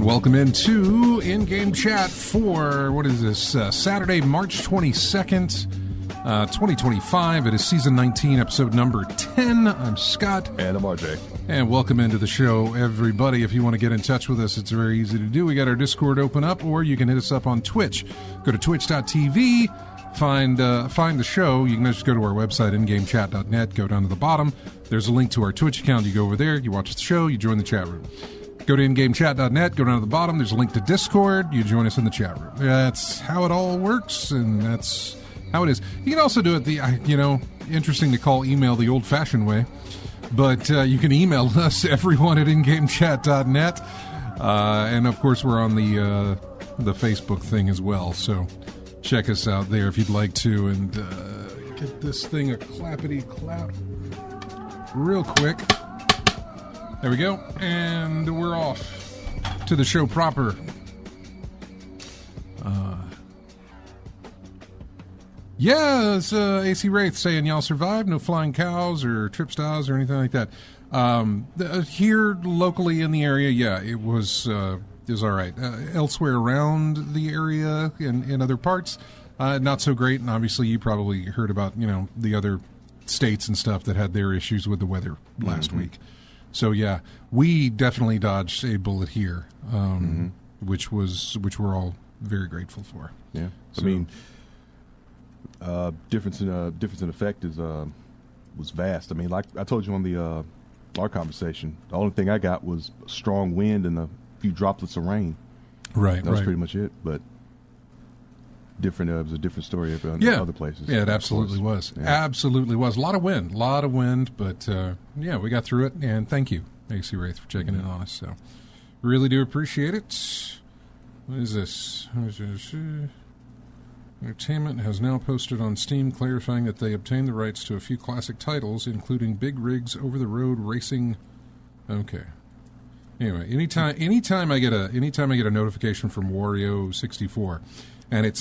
welcome into in-game chat for, what is this, Saturday, March 22nd, 2025. It is season 19, episode number 10. I'm Scott. And I'm RJ. And welcome into the show, everybody. If you want to get in touch with us, it's very easy to do. We got our Discord open up, or you can hit us up on Twitch. Go to twitch.tv, find the show. You can just go to our website, ingamechat.net, go down to the bottom. There's a link to our Twitch account. You go over there, you watch the show, you join the chat room. Go to ingamechat.net, go down to the bottom. There's a link to Discord. You join us in the chat room. That's how it all works, and that's how it is. You can also do it interesting to call email the old-fashioned way, but you can email us, everyone, at ingamechat.net. And, of course, we're on the Facebook thing as well, so check us out there if you'd like to, and get this thing a clappity-clap real quick. There we go, and we're off to the show proper. It's AC Wraith saying y'all survived, no flying cows or trip styles or anything like that. Here locally in the area, it was all right. Elsewhere around the area in other parts, not so great. And obviously, you probably heard about the other states and stuff that had their issues with the weather last week. So yeah, we definitely dodged a bullet here, which we're all very grateful for. Yeah, so, I mean, difference in effect was vast. I mean, like I told you on our conversation, the only thing I got was strong wind and a few droplets of rain. Right, that was pretty much it. But it was a different story in other places. Yeah, it absolutely was. Yeah. Absolutely was. A lot of wind, but we got through it, and thank you, AC Wraith, for checking in on us. So, really do appreciate it. What is this? Entertainment has now posted on Steam clarifying that they obtained the rights to a few classic titles, including Big Rigs Over-the-Road Racing. Okay. Anyway, anytime I get a notification from Wario64, and it's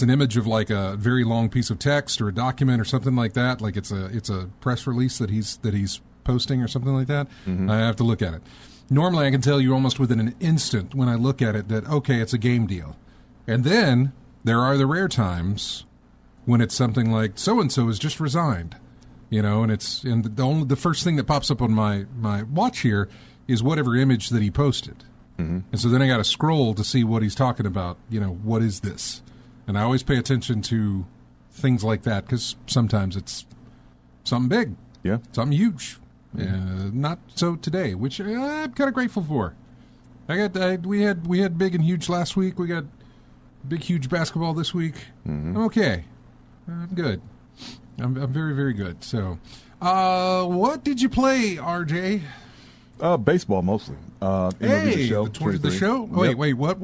an image of like a very long piece of text or a document or something like that, like it's a press release that he's posting or something like that, I have to look at it. Normally I can tell you almost within an instant when I look at it that, okay, it's a game deal. And then there are the rare times when it's something like so-and-so has just resigned, and the first thing that pops up on my watch here is whatever image that he posted. And so then I got to scroll to see what he's talking about. What is this? And I always pay attention to things like that because sometimes it's something big, something huge. Not so today, which I'm kind of grateful for. We had big and huge last week. We got big, huge basketball this week. I'm okay. I'm good. I'm very, very good. So, what did you play, RJ? Baseball mostly. MLB the show. Oh, wait, what?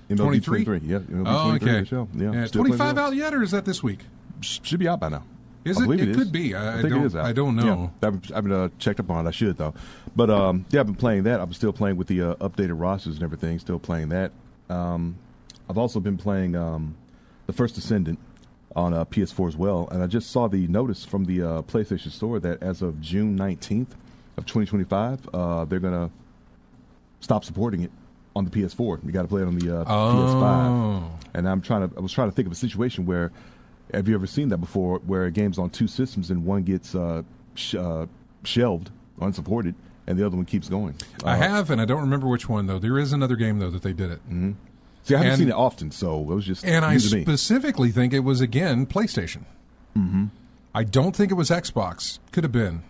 MLB 23? Yeah. MLB 23 okay. The show. Yeah. 25 out yet, or is that this week? Should be out by now. Is it? It could be. I think it is out. I don't know. Yeah. I haven't checked up on it. I should, though. But, I've been playing that. I'm still playing with the updated rosters and everything, still playing that. I've also been playing The First Ascendant on PS4 as well. And I just saw the notice from the PlayStation Store that as of June 19th of 2025, they're going to stop supporting it on the PS4. You got to play it on the PS5. And I was trying to think of a situation where, have you ever seen that before, where a game's on two systems and one gets shelved, unsupported, and the other one keeps going? I have, and I don't remember which one, though. There is another game, though, that they did it. See, I haven't seen it often, so it was just and I specifically think it was, again, PlayStation. I don't think it was Xbox. Could have been.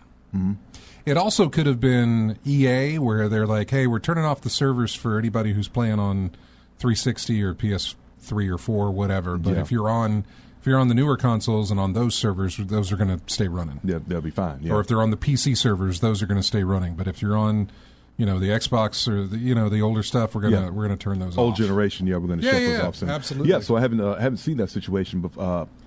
It also could have been EA, where they're like, hey, we're turning off the servers for anybody who's playing on 360 or PS3 or 4 or whatever. But if you're on the newer consoles and on those servers, those are going to stay running. Yeah, they'll be fine. Yeah. Or if they're on the PC servers, those are going to stay running. But if you're on, the Xbox or the older stuff, we're gonna turn those off. Old generation, we're going to shut those off. Absolutely. Yeah, so I haven't seen that situation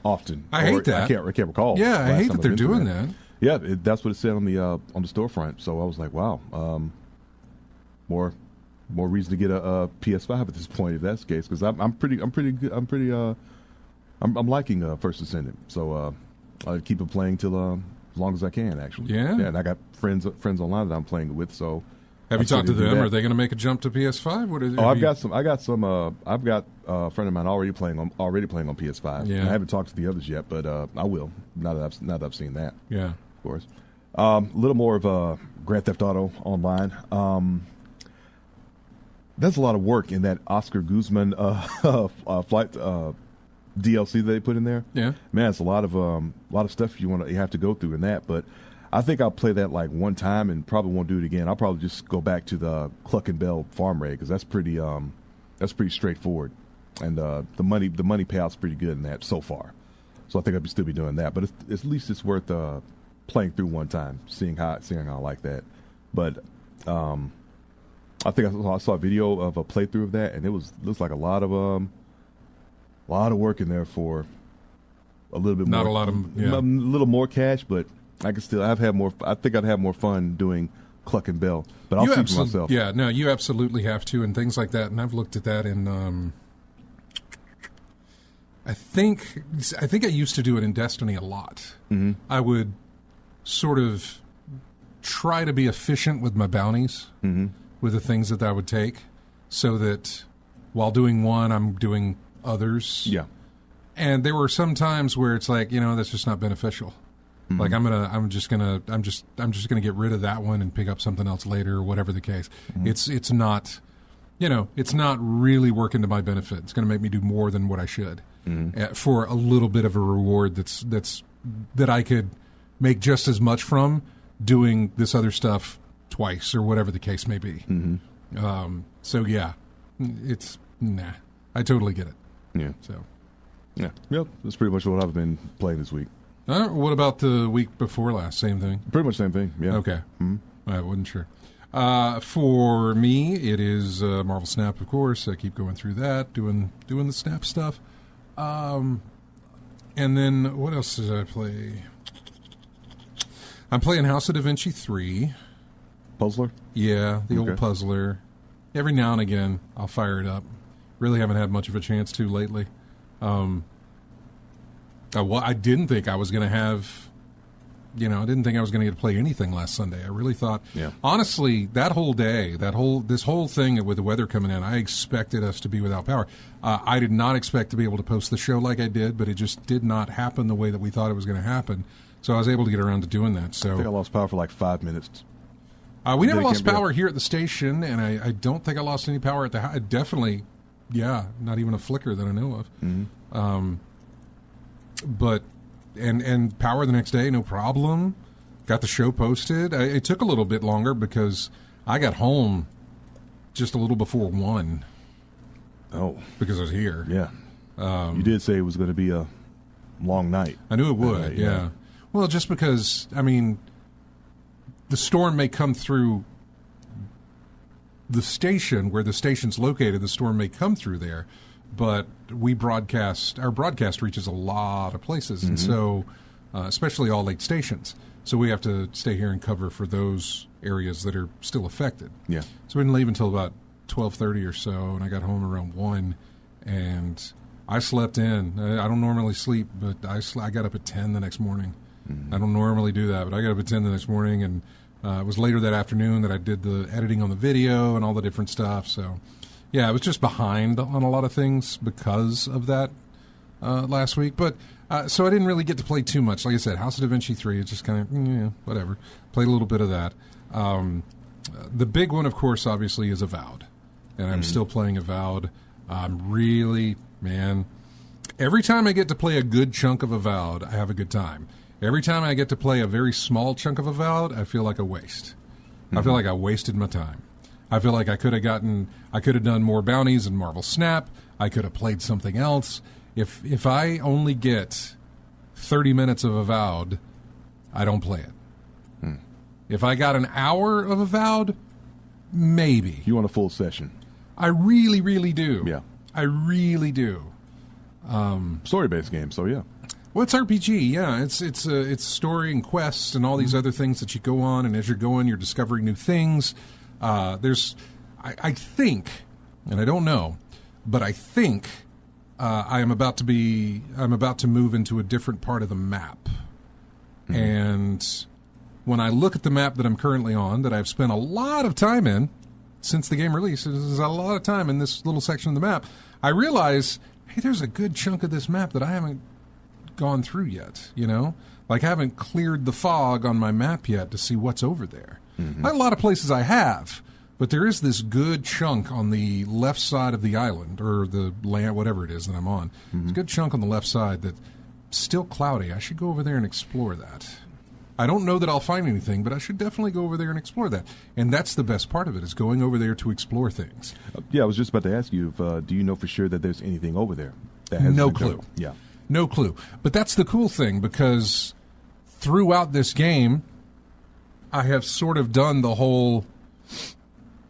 often. I hate that. I can't recall. Yeah, I hate that they're doing that. Yeah, that's what it said on the storefront. So I was like, wow, more reason to get a PS5 at this point if that's the case, because I'm liking First Ascendant, so I keep it playing till as long as I can. Actually, yeah. And I got friends online that I'm playing it with, so Have you talked to them? Are they going to make a jump to PS5? What is? I've got a friend of mine already playing on PS5. Yeah. I haven't talked to the others yet, but I will now that I've seen that. Yeah, of course. A little more of Grand Theft Auto Online. There's a lot of work in that Oscar Guzman flight DLC that they put in there. Yeah, man, it's a lot of stuff you have to go through in that. But I think I'll play that like one time and probably won't do it again. I'll probably just go back to the Cluck and Bell farm raid because that's pretty straightforward, and the money payout's pretty good in that so far. So I think I'll still be doing that. But at least it's worth playing through one time, seeing how I like that. But I think I saw a video of a playthrough of that, and looks like a lot of work in there for a little bit not more. A lot of yeah. A little more cash, but I think I'd have more fun doing Cluck and Bell. But I'll see for myself. Yeah, no, you absolutely have to, and things like that. And I've looked at that in. I think I used to do it in Destiny a lot. Mm-hmm. I would sort of try to be efficient with my bounties, mm-hmm. with the things that I would take, so that while doing one, I'm doing others. Yeah. And there were some times where it's like, that's just not beneficial. Mm-hmm. Like I'm just gonna get rid of that one and pick up something else later, or whatever the case. Mm-hmm. It's not, it's not really working to my benefit. It's going to make me do more than what I should, mm-hmm. For a little bit of a reward that I could make just as much from doing this other stuff twice or whatever the case may be. Mm-hmm. So yeah, I totally get it. Yeah. So. Yeah. Yep. That's pretty much what I've been playing this week. What about the week before last? Same thing? Pretty much same thing, yeah. Okay. Mm-hmm. I wasn't sure. For me, it is Marvel Snap, of course. I keep going through that, doing the Snap stuff. And then, what else did I play? I'm playing House of Da Vinci 3. Puzzler? Yeah, the old puzzler. Every now and again, I'll fire it up. Really haven't had much of a chance to lately. I didn't think I was going to have, I didn't think I was going to get to play anything last Sunday. I really thought, honestly, that whole day, this whole thing with the weather coming in, I expected us to be without power. I did not expect to be able to post the show like I did, but it just did not happen the way that we thought it was going to happen. So I was able to get around to doing that. So I think I lost power for like 5 minutes. We never lost power here at the station, and I don't think I lost any power at the house. Definitely, not even a flicker that I know of. Mm-hmm. But and power the next day, no problem. Got the show posted. It took a little bit longer because I got home just a little before 1. Oh, because I was here. Yeah, you did say it was going to be a long night. I knew it would. Yeah. Well, just because the storm may come through the station where the station's located. The storm may come through there. But our broadcast reaches a lot of places, mm-hmm. and so, especially all late stations. So we have to stay here and cover for those areas that are still affected. Yeah. So we didn't leave until about 12:30 or so, and I got home around 1, and I slept in. I don't normally sleep, but I got up at 10 the next morning. Mm-hmm. I don't normally do that, but I got up at 10 the next morning, and it was later that afternoon that I did the editing on the video and all the different stuff, so... Yeah, I was just behind on a lot of things because of that last week. But so I didn't really get to play too much. Like I said, House of Da Vinci 3, it's just kind of, whatever. Played a little bit of that. The big one, of course, obviously, is Avowed. And I'm still playing Avowed. I'm really, every time I get to play a good chunk of Avowed, I have a good time. Every time I get to play a very small chunk of Avowed, I feel like a waste. Mm-hmm. I feel like I wasted my time. I feel like I could have done more bounties in Marvel Snap. I could have played something else. If I only get 30 minutes of Avowed, I don't play it. If I got an hour of Avowed, maybe. You want a full session? I really, really do. Yeah. I really do. Story-based game, so yeah. Well, it's RPG, yeah. It's story and quests and all these other things that you go on, and as you're going, you're discovering new things. I think, and I don't know, but I think I'm about to move into a different part of the map, and when I look at the map that I'm currently on, that I've spent a lot of time in since the game release, there's a lot of time in this little section of the map, I realize, hey, there's a good chunk of this map that I haven't gone through yet, you know? Like, I haven't cleared the fog on my map yet to see what's over there. Mm-hmm. A lot of places I have, but there is this good chunk on the left side of the island, or the land, whatever it is that I'm on. Mm-hmm. It's a good chunk on the left side that's still cloudy. I should go over there and explore that. I don't know that I'll find anything, but I should definitely go over there and explore that. And that's the best part of it, is going over there to explore things. Yeah, I was just about to ask you, if, do you know for sure that there's anything over there? No clue. Yeah. No clue. But that's the cool thing, because throughout this game, I have sort of done the whole,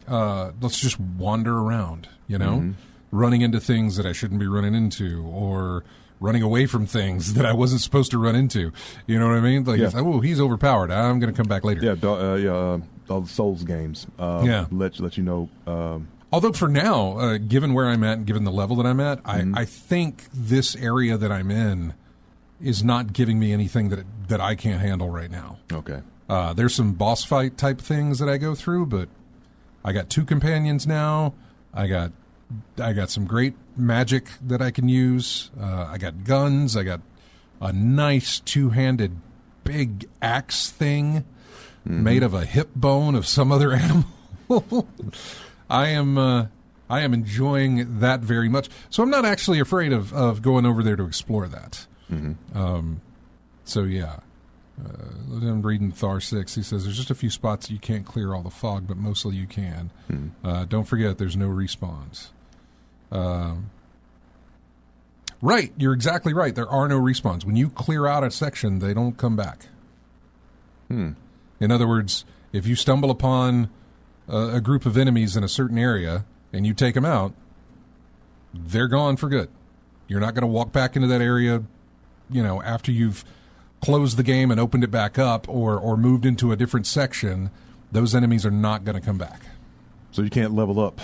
let's just wander around, you know? Mm-hmm. Running into things that I shouldn't be running into, or running away from things that I wasn't supposed to run into. You know what I mean? Like, oh, he's overpowered. I'm going to come back later. Yeah, all the Souls games. Let you know. Although for now, given where I'm at and given the level that I'm at, I think this area that I'm in is not giving me anything that I can't handle right now. Okay. There's some boss fight type things that I go through, but I got 2 companions now. I got some great magic that I can use. I got guns. I got a nice 2-handed big axe thing made of a hip bone of some other animal. I am enjoying that very much. So I'm not actually afraid of going over there to explore that. Mm-hmm. So yeah. I'm reading Thar 6. He says there's just a few spots you can't clear all the fog, but mostly you can. Mm-hmm. Don't forget there's no respawns. Right, you're exactly right. There are no respawns. When you clear out a section, they don't come back. In other words, if you stumble upon a group of enemies in a certain area and you take them out, they're gone for good. You're not going to walk back into that area, you know, after you've closed the game and opened it back up, or moved into a different section. Those enemies are not going to come back. So you can't level up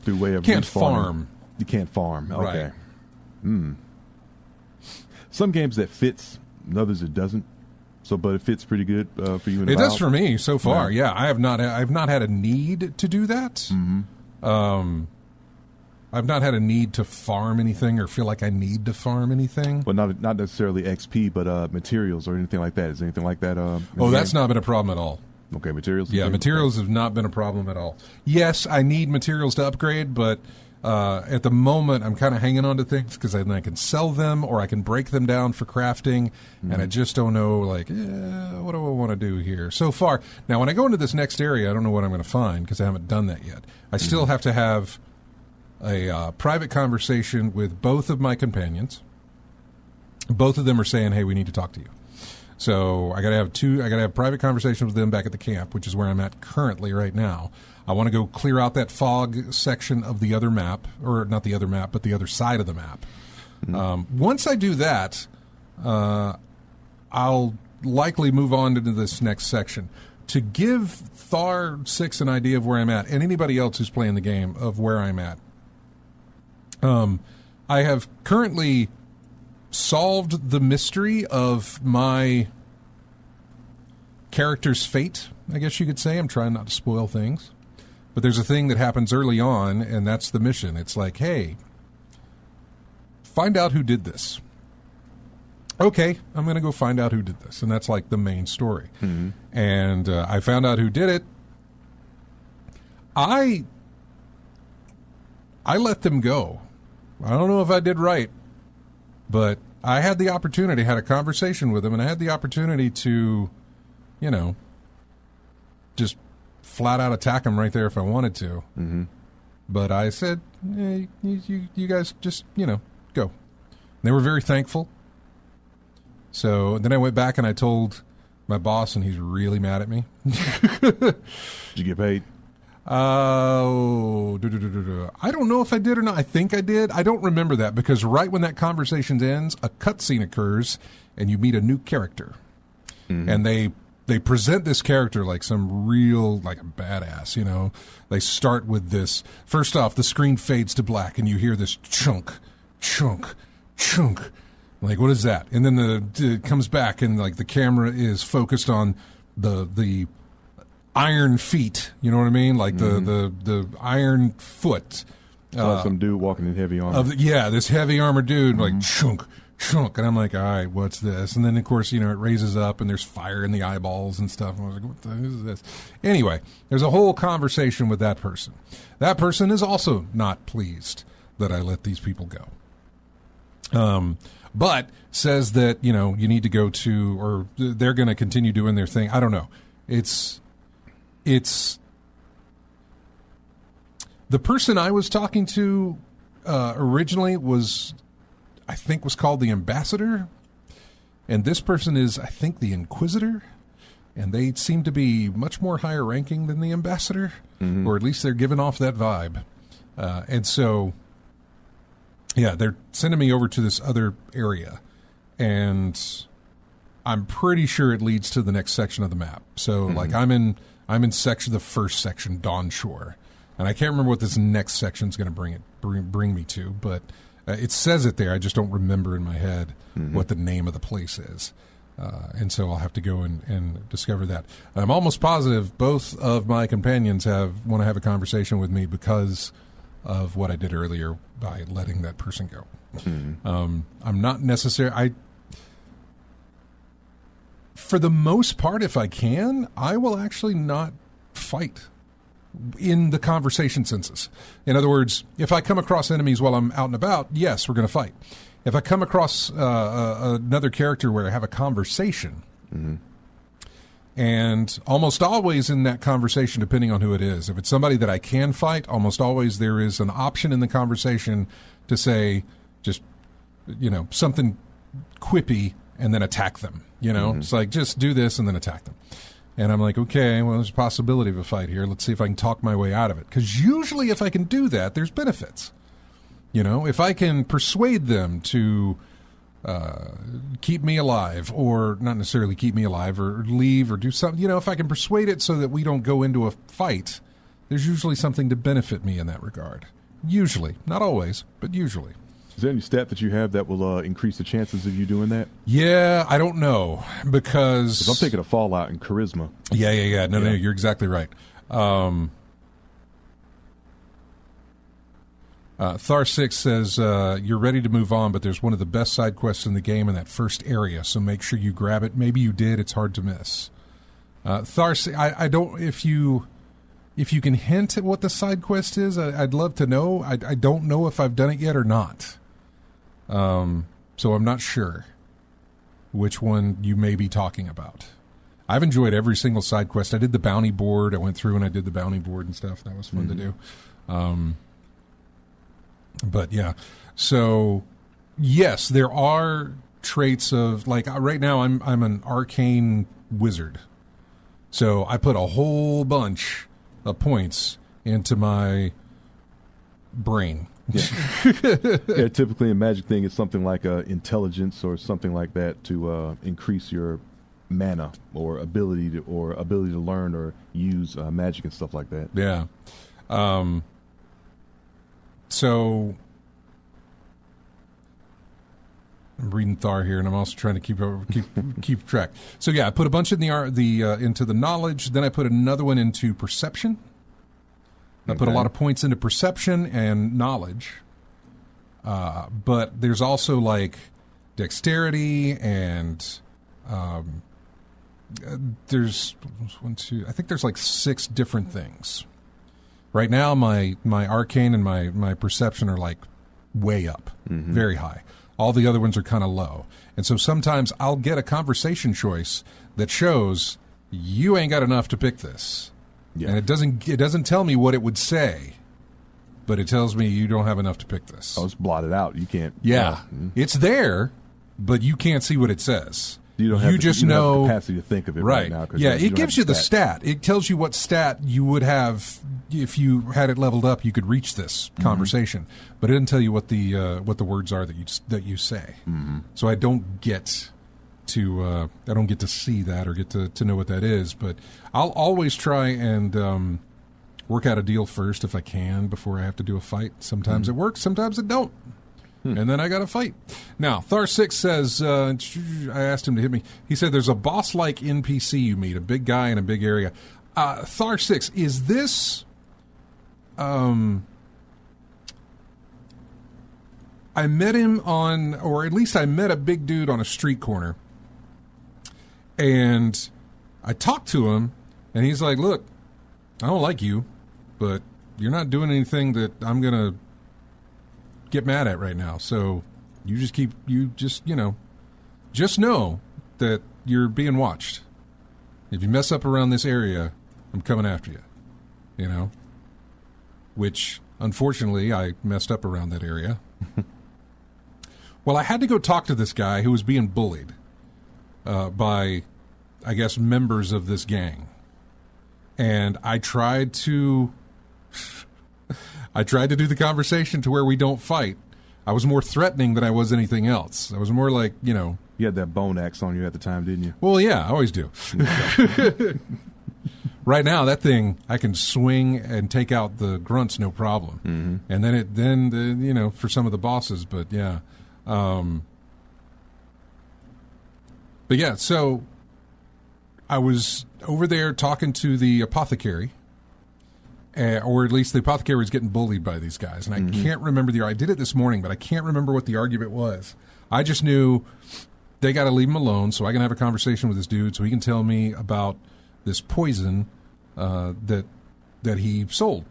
through way of can't respawning. Farm. You can't farm. Okay. Right. Some games that fits, and others it doesn't. So, but it fits pretty good for you. It does for me so far. Yeah, I've not had a need to do that. Mm-hmm. I've not had a need to farm anything or feel like I need to farm anything. Well, not necessarily XP, but materials or anything like that. Is anything like that? That's not been a problem at all. Okay, materials. Yeah, materials have not been a problem at all. Yes, I need materials to upgrade, but at the moment I'm kind of hanging on to things because I can sell them or I can break them down for crafting, and I just don't know, like, what do I want to do here so far. Now, when I go into this next area, I don't know what I'm going to find because I haven't done that yet. I still have to have a private conversation with both of my companions. Both of them are saying, hey, we need to talk to you. So I got to have private conversations with them back at the camp, which is where I'm at currently right now. I want to go clear out that fog section of the other map, or not the other map, but the other side of the map. Mm-hmm. Once I do that, I'll likely move on into this next section. To give Thar 6 an idea of where I'm at, and anybody else who's playing the game of where I'm at, I have currently solved the mystery of my character's fate, I guess you could say. I'm trying not to spoil things. But there's a thing that happens early on, and that's the mission. It's like, hey, find out who did this. Okay, I'm going to go find out who did this. And that's like the main story. Mm-hmm. And I found out who did it. I let them go. I don't know if I did right, but I had the opportunity, had a conversation with them, and I had the opportunity to, you know, just flat out attack them right there if I wanted to. Mm-hmm. But I said, hey, you guys just, you know, go. And they were very thankful. So then I went back and I told my boss, and he's really mad at me. Did you get paid? I don't know if I did or not. I think I did. I don't remember that because right when that conversation ends, a cutscene occurs and you meet a new character. Mm-hmm. And they present this character like some real, like a badass, you know. They start with this. First off, the screen fades to black and you hear this chunk, chunk, chunk. Like, what is that? And then it comes back and like the camera is focused on the iron feet, you know what I mean? Like the iron foot. Some dude walking in heavy armor. This heavy armored dude, like chunk, and I'm like, all right, what's this? And then of course, it raises up and there's fire in the eyeballs and stuff. And I was like, what the heck is this? Anyway, there's a whole conversation with that person. That person is also not pleased that I let these people go. But says that, you need to go to, or they're going to continue doing their thing. I don't know. It's the person I was talking to originally was called the ambassador, and this person is, I think, the inquisitor, and they seem to be much more higher ranking than the ambassador, or at least they're giving off that vibe. And so, yeah, they're sending me over to this other area, and I'm pretty sure it leads to the next section of the map. So, like, I'm in the first section, Dawn Shore. And I can't remember what this next section is going to bring me to, but it says it there. I just don't remember in my head what the name of the place is. And so I'll have to go and discover that. I'm almost positive both of my companions want to have a conversation with me because of what I did earlier by letting that person go. I'm not necessarily... For the most part, if I can, I will actually not fight in the conversation senses. In other words, if I come across enemies while I'm out and about, yes, we're going to fight. If I come across another character where I have a conversation, and almost always in that conversation, depending on who it is, if it's somebody that I can fight, almost always there is an option in the conversation to say just, something quippy and then attack them. It's like, just do this and then attack them. And I'm like, okay, well, there's a possibility of a fight here. Let's see if I can talk my way out of it. Because usually if I can do that, there's benefits. If I can persuade them to keep me alive, or not necessarily keep me alive, or leave, or do something, if I can persuade it so that we don't go into a fight, there's usually something to benefit me in that regard. Usually. Not always, but usually. Is there any stat that you have that will increase the chances of you doing that? Yeah, I don't know, because... I'm taking a fallout in charisma. Yeah. No, you're exactly right. Thar6 says, you're ready to move on, but there's one of the best side quests in the game in that first area, so make sure you grab it. Maybe you did. It's hard to miss. Thar6, I don't... If you can hint at what the side quest is, I'd love to know. I don't know if I've done it yet or not. So I'm not sure which one you may be talking about. I've enjoyed every single side quest. I did the bounty board. I went through and I did the bounty board and stuff. That was fun to do. But yeah, so yes, there are traits of, like, right now I'm an arcane wizard. So I put a whole bunch of points into my brain. Yeah, typically a magic thing is something like intelligence or something like that to increase your mana or ability to learn or use magic and stuff like that. Yeah. So I'm reading Thar here, and I'm also trying to keep track. So yeah, I put a bunch in into the knowledge. Then I put another one into perception. I put a lot of points into perception and knowledge. But there's also like dexterity and there's I think there's like 6 different things. Right now, my arcane and my perception are like way up, very high. All the other ones are kind of low. And so sometimes I'll get a conversation choice that shows you ain't got enough to pick this. Yeah. And it doesn't tell me what it would say, but it tells me you don't have enough to pick this. Oh, it's blotted out. You can't. Yeah. It's there, but you can't see what it says. You don't have the capacity to think of it right now. Yeah, it gives you the stat. It tells you what stat you would have if you had it leveled up. You could reach this conversation, but it didn't tell you what the words are that you say. So I don't get to see that or get to know what that is. But I'll always try and work out a deal first if I can before I have to do a fight. Sometimes it works, sometimes it don't. And then I got a fight. Now, Thar6 says, I asked him to hit me. He said there's a boss-like NPC you meet, a big guy in a big area. Thar6, is this... I met him on, or at least I met a big dude on a street corner. And I talked to him, and he's like, look, I don't like you, but you're not doing anything that I'm going to get mad at right now. So you just know that you're being watched. If you mess up around this area, I'm coming after you, which unfortunately I messed up around that area. Well, I had to go talk to this guy who was being bullied by, I guess, members of this gang. And I tried to do the conversation to where we don't fight. I was more threatening than I was anything else. I was more like, You had that bone axe on you at the time, didn't you? Well, yeah, I always do. Right now, that thing, I can swing and take out the grunts no problem. Mm-hmm. And then for some of the bosses, but yeah. But yeah, so I was over there talking to the apothecary, or at least the apothecary was getting bullied by these guys. And I can't remember I did it this morning, but I can't remember what the argument was. I just knew they got to leave him alone so I can have a conversation with this dude so he can tell me about this poison that he sold.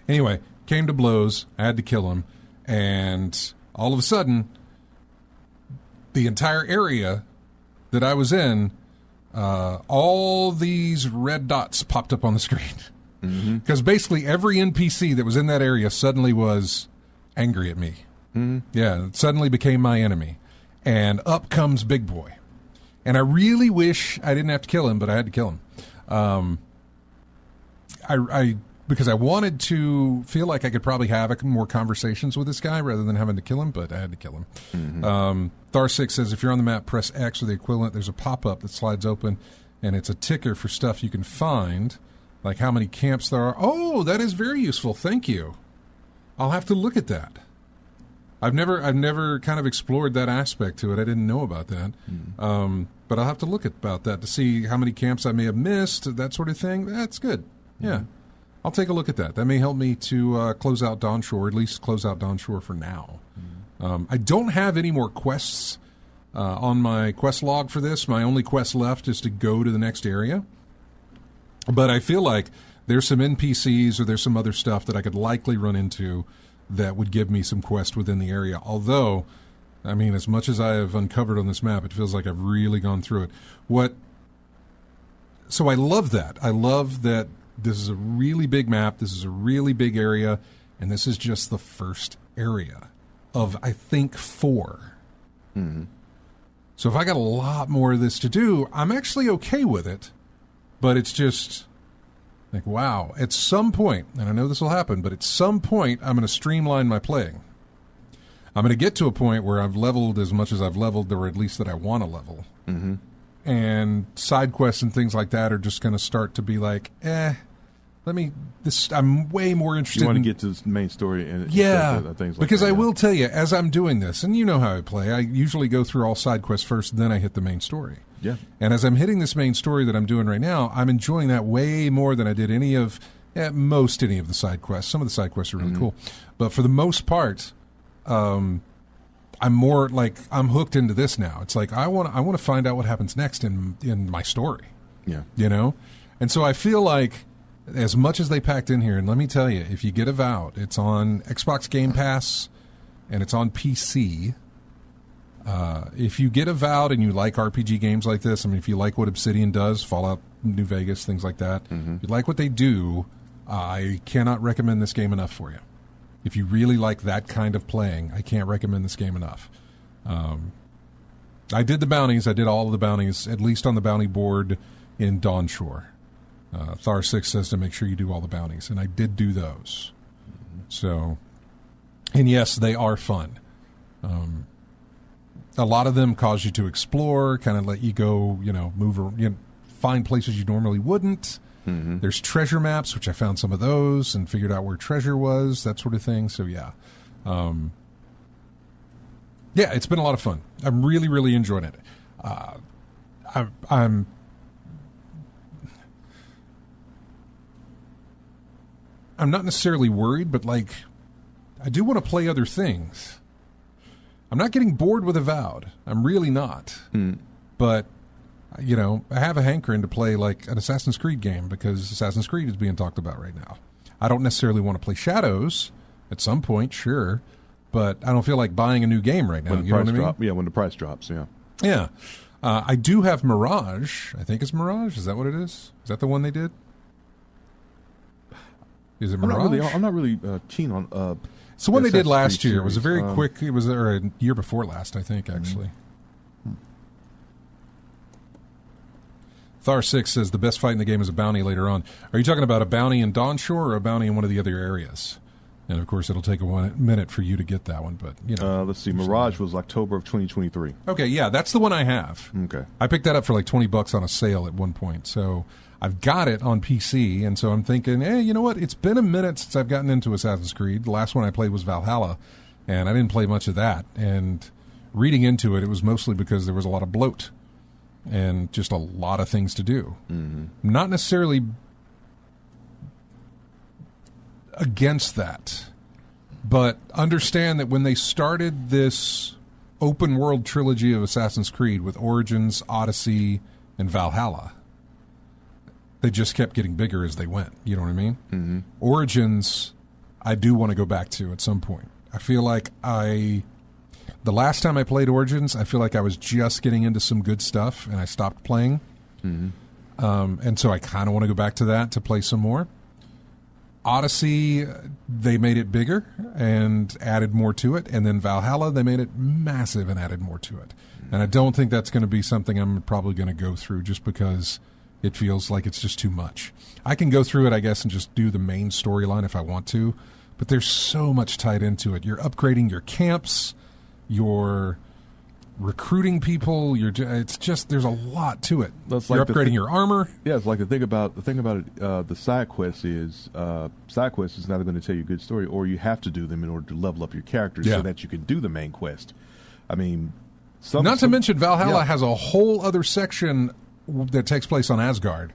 Anyway, came to blows. I had to kill him. And all of a sudden, the entire area that I was in, all these red dots popped up on the screen. Because basically every NPC that was in that area suddenly was angry at me. Yeah, it suddenly became my enemy. And up comes Big Boy. And I really wish I didn't have to kill him, but I had to kill him. Because I wanted to feel like I could probably have more conversations with this guy rather than having to kill him, but I had to kill him. Thar6 says, if you're on the map, press X or the equivalent. There's a pop-up that slides open, and it's a ticker for stuff you can find, like how many camps there are. Oh, that is very useful. Thank you. I'll have to look at that. I've never kind of explored that aspect to it. I didn't know about that. But I'll have to look about that to see how many camps I may have missed, that sort of thing. That's good. Yeah. I'll take a look at that. That may help me to close out Dawn Shore, at least close out Dawn Shore for now. I don't have any more quests on my quest log for this. My only quest left is to go to the next area. But I feel like there's some NPCs or there's some other stuff that I could likely run into that would give me some quest within the area. Although, I mean, as much as I have uncovered on this map, it feels like I've really gone through it. So I love that. I love that this is a really big map. This is a really big area. And this is just the first area of, I think, 4. So if I got a lot more of this to do, I'm actually okay with it. But it's just like, wow, at some point, and I know this will happen, but at some point, I'm going to streamline my playing. I'm going to get to a point where I've leveled as much as I've leveled, or at least that I want to level. And side quests and things like that are just going to start to be like, I'm way more interested. You want to get to the main story and things like because that, I will tell you, as I'm doing this, and you know how I play, I usually go through all side quests first, then I hit the main story. Yeah. And as I'm hitting this main story that I'm doing right now, I'm enjoying that way more than I did any of the side quests. Some of the side quests are really cool. But for the most part, I'm more like, I'm hooked into this now. It's like, I want to find out what happens next in my story. Yeah. And so I feel like, as much as they packed in here, and let me tell you, if you get Avowed, it's on Xbox Game Pass, and it's on PC. If you get Avowed and you like RPG games like this, I mean, if you like what Obsidian does, Fallout New Vegas, things like that, if you like what they do, I cannot recommend this game enough for you. If you really like that kind of playing, I can't recommend this game enough. I did the bounties. I did all of the bounties, at least on the bounty board in Dawn Shore. Thar6 says to make sure you do all the bounties, and I did do those. So, and yes, they are fun. A lot of them cause you to explore, kind of let you go, move around, find places you normally wouldn't. There's treasure maps, which I found some of those and figured out where treasure was, that sort of thing. So yeah, Yeah, it's been a lot of fun. I'm really, really enjoying it. I'm not necessarily worried, but like, I do want to play other things. I'm not getting bored with Avowed. I'm really not. But, you know, I have a hankering to play like an Assassin's Creed game because Assassin's Creed is being talked about right now. I don't necessarily want to play Shadows at some point, sure, but I don't feel like buying a new game right now. When the price drops. Yeah, when the price drops, yeah. Yeah. I do have Mirage. I think it's Mirage. Is that what it is? Is that the one they did? Is it Mirage? I'm not really keen on... it's the one they did last year. It was a very quick... It was a year before last, I think, actually. Thar6 says the best fight in the game is a bounty later on. Are you talking about a bounty in Dawnshore or a bounty in one of the other areas? And, of course, it'll take a minute for you to get that one. But you know, let's see. Mirage was October of 2023. Okay, yeah, that's the one I have. Okay. I picked that up for like $20 on a sale at one point. So I've got it on PC, and so I'm thinking, hey, you know what? It's been a minute since I've gotten into Assassin's Creed. The last one I played was Valhalla, and I didn't play much of that. And reading into it, it was mostly because there was a lot of bloat and just a lot of things to do. Not necessarily against that, but understand that when they started this open world trilogy of Assassin's Creed with Origins, Odyssey, and Valhalla, they just kept getting bigger as they went. You know what I mean? Origins, I do want to go back to at some point. I feel like the last time I played Origins, I feel like I was just getting into some good stuff, and I stopped playing. And so I kind of want to go back to that to play some more. Odyssey, they made it bigger and added more to it. And then Valhalla, they made it massive and added more to it. And I don't think that's going to be something I'm probably going to go through just because it feels like it's just too much. I can go through it, I guess, and just do the main storyline if I want to. But there's so much tied into it. You're upgrading your camps. You're recruiting people. It's just, there's a lot to it. That's You're like upgrading your armor. Yeah, it's like the thing about it. The side quest is neither going to tell you a good story, or you have to do them in order to level up your characters so that you can do the main quest. I mean, not to mention Valhalla has a whole other section that takes place on Asgard,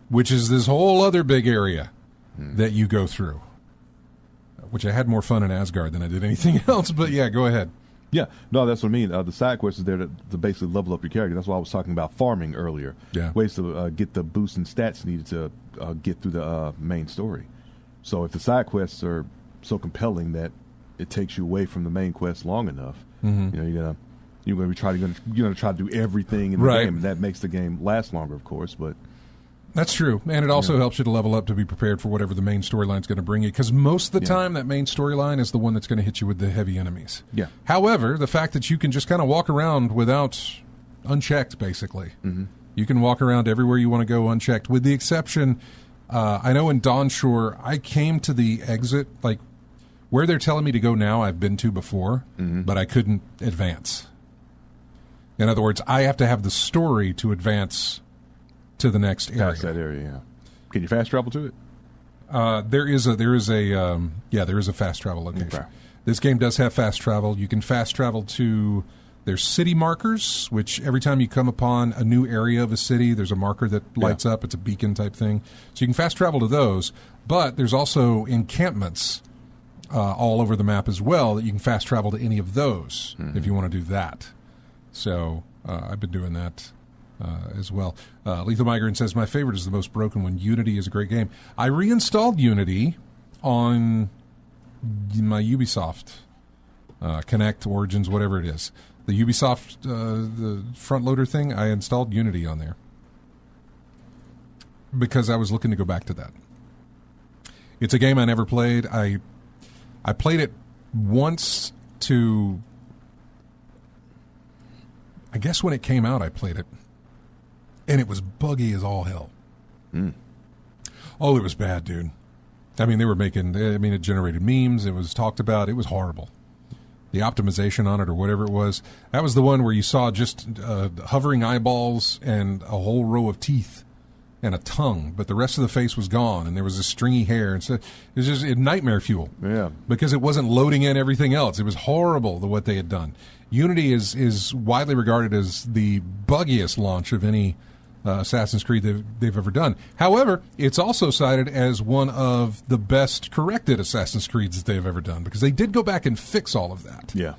which is this whole other big area that you go through. Which I had more fun in Asgard than I did anything else. But yeah, go ahead. Yeah, no, that's what I mean. The side quest is there to basically level up your character. That's why I was talking about farming earlier. Yeah. Ways to get the boosts and stats needed to get through the main story. So if the side quests are so compelling that it takes you away from the main quest long enough, you know, you're going to try to do everything in the game, and that makes the game last longer, of course. But that's true, and it also helps you to level up to be prepared for whatever the main storyline is going to bring you, because most of the time that main storyline is the one that's going to hit you with the heavy enemies. Yeah. However, the fact that you can just kind of walk around without unchecked, basically. You can walk around everywhere you want to go unchecked, with the exception, I know in Dawnshore, I came to the exit, like where they're telling me to go now, I've been to before, but I couldn't advance. In other words, I have to have the story to advance to the next area. Past that area, yeah. Can you fast travel to it? There is a fast travel location. Okay. This game does have fast travel. You can fast travel to there's city markers, which every time you come upon a new area of a city, there's a marker that lights up. It's a beacon type thing. So you can fast travel to those. But there's also encampments all over the map as well that you can fast travel to any of those if you want to do that. So I've been doing that as well. Lethal Migrant says, my favorite is the most broken one. Unity is a great game. I reinstalled Unity on my Ubisoft Connect, Origins, whatever it is. The Ubisoft the front loader thing, I installed Unity on there because I was looking to go back to that. It's a game I never played. I played it once to... I guess when it came out, I played it. And it was buggy as all hell. Oh, it was bad, dude. I mean, it generated memes. It was talked about. It was horrible. The optimization on it or whatever it was, that was the one where you saw just hovering eyeballs and a whole row of teeth and a tongue, but the rest of the face was gone, and there was this stringy hair, and so it was just nightmare fuel. Yeah, because it wasn't loading in everything else. It was horrible what they had done. Unity is widely regarded as the buggiest launch of any Assassin's Creed they've ever done. However, it's also cited as one of the best corrected Assassin's Creeds that they've ever done, because they did go back and fix all of that. Yeah.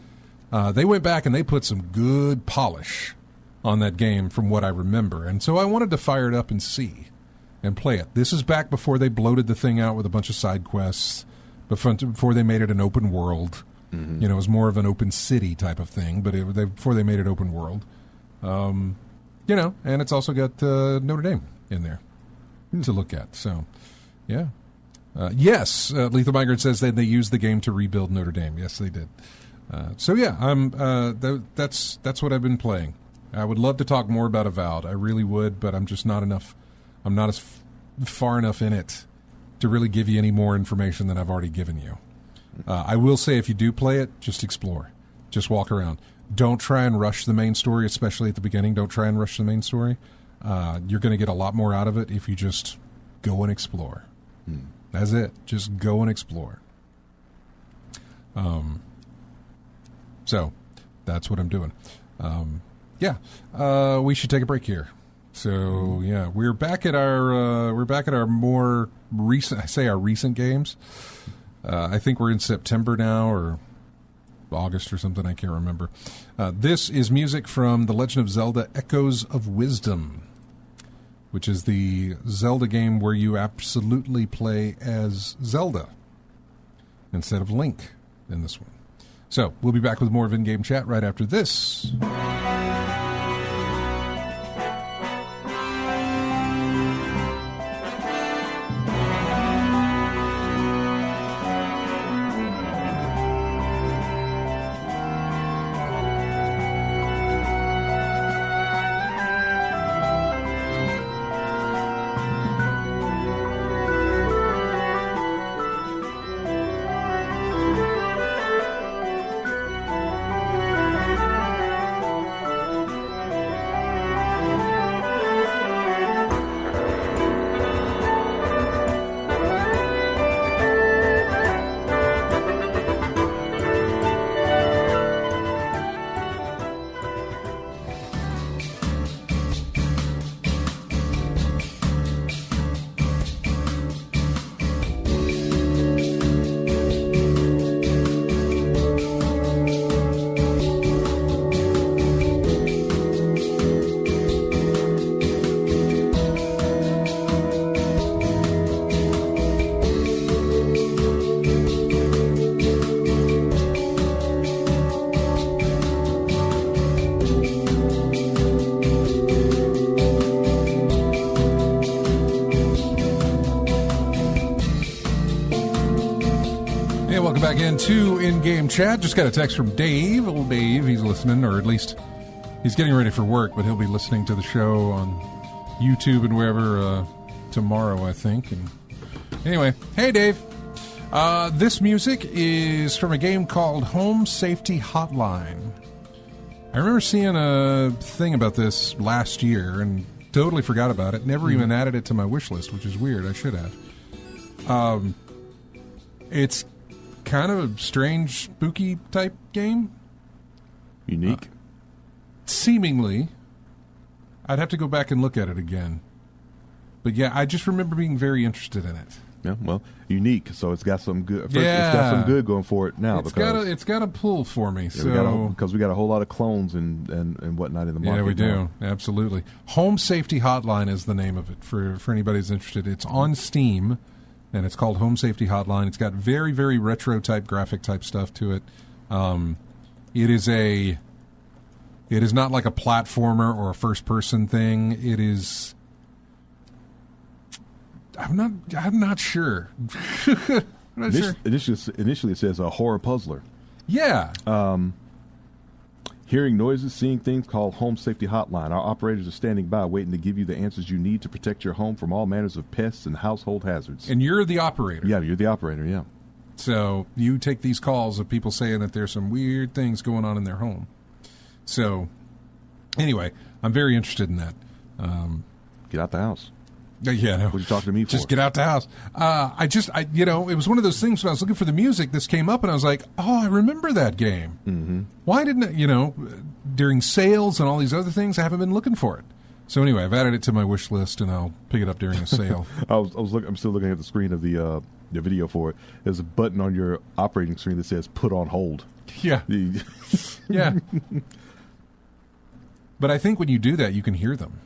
They went back and they put some good polish on that game from what I remember. And so I wanted to fire it up and see and play it. This is back before they bloated the thing out with a bunch of side quests, before they made it an open world. Mm-hmm. It was more of an open city type of thing, but before they made it open world. And it's also got Notre Dame in there to look at. So, yeah. Yes, Lethal Migrant says that they used the game to rebuild Notre Dame. Yes, they did. So yeah, that's what I've been playing. I would love to talk more about Avowed. I really would, but I'm just not enough. I'm not as far enough in it to really give you any more information than I've already given you. I will say, if you do play it, just explore. Just walk around. Don't try and rush the main story, especially at the beginning. Don't try and rush the main story. You're going to get a lot more out of it if you just go and explore. That's it. Just go and explore. So that's what I'm doing. We should take a break here. So yeah, we're back at our more recent. I say our recent games. I think we're in September now, or August or something. I can't remember. This is music from The Legend of Zelda: Echoes of Wisdom, which is the Zelda game where you absolutely play as Zelda instead of Link in this one. So we'll be back with more of In-Game Chat right after this. Back into In-Game Chat. Just got a text from Dave. Old Dave, he's listening, or at least he's getting ready for work, but he'll be listening to the show on YouTube and wherever tomorrow, I think. And anyway, hey Dave. This music is from a game called Home Safety Hotline. I remember seeing a thing about this last year and totally forgot about it. Never even added it to my wish list, which is weird. I should have. It's kind of a strange, spooky type game. Unique. Seemingly. I'd have to go back and look at it again. But yeah, I just remember being very interested in it. Yeah, well, unique, so it's got some good. First, it's got some good going for it now. It's got a pull for me. Because we got a whole lot of clones and whatnot in the market. Yeah, we do. Absolutely. Home Safety Hotline is the name of it for anybody who's interested. It's on Steam, and it's called Home Safety Hotline. It's got very, very retro type graphic type stuff to it. It is not like a platformer or a first person thing. It is. I'm not sure. I'm not sure. Initially, it says a horror puzzler. Yeah. Hearing noises, seeing things, called Home Safety Hotline. Our operators are standing by, waiting to give you the answers you need to protect your home from all manners of pests and household hazards. And you're the operator. Yeah, you're the operator. Yeah. So you take these calls of people saying that there's some weird things going on in their home. So, anyway, I'm very interested in that. Get out the house. Yeah, no. What are you talking to me for? Just get out the house. It was one of those things when I was looking for the music, this came up and I was like, oh, I remember that game. Mm-hmm. Why didn't I, during sales and all these other things, I haven't been looking for it. So anyway, I've added it to my wish list and I'll pick it up during a sale. I'm still looking at the screen of the video for it. There's a button on your operating screen that says put on hold. Yeah. Yeah. But I think when you do that, you can hear them.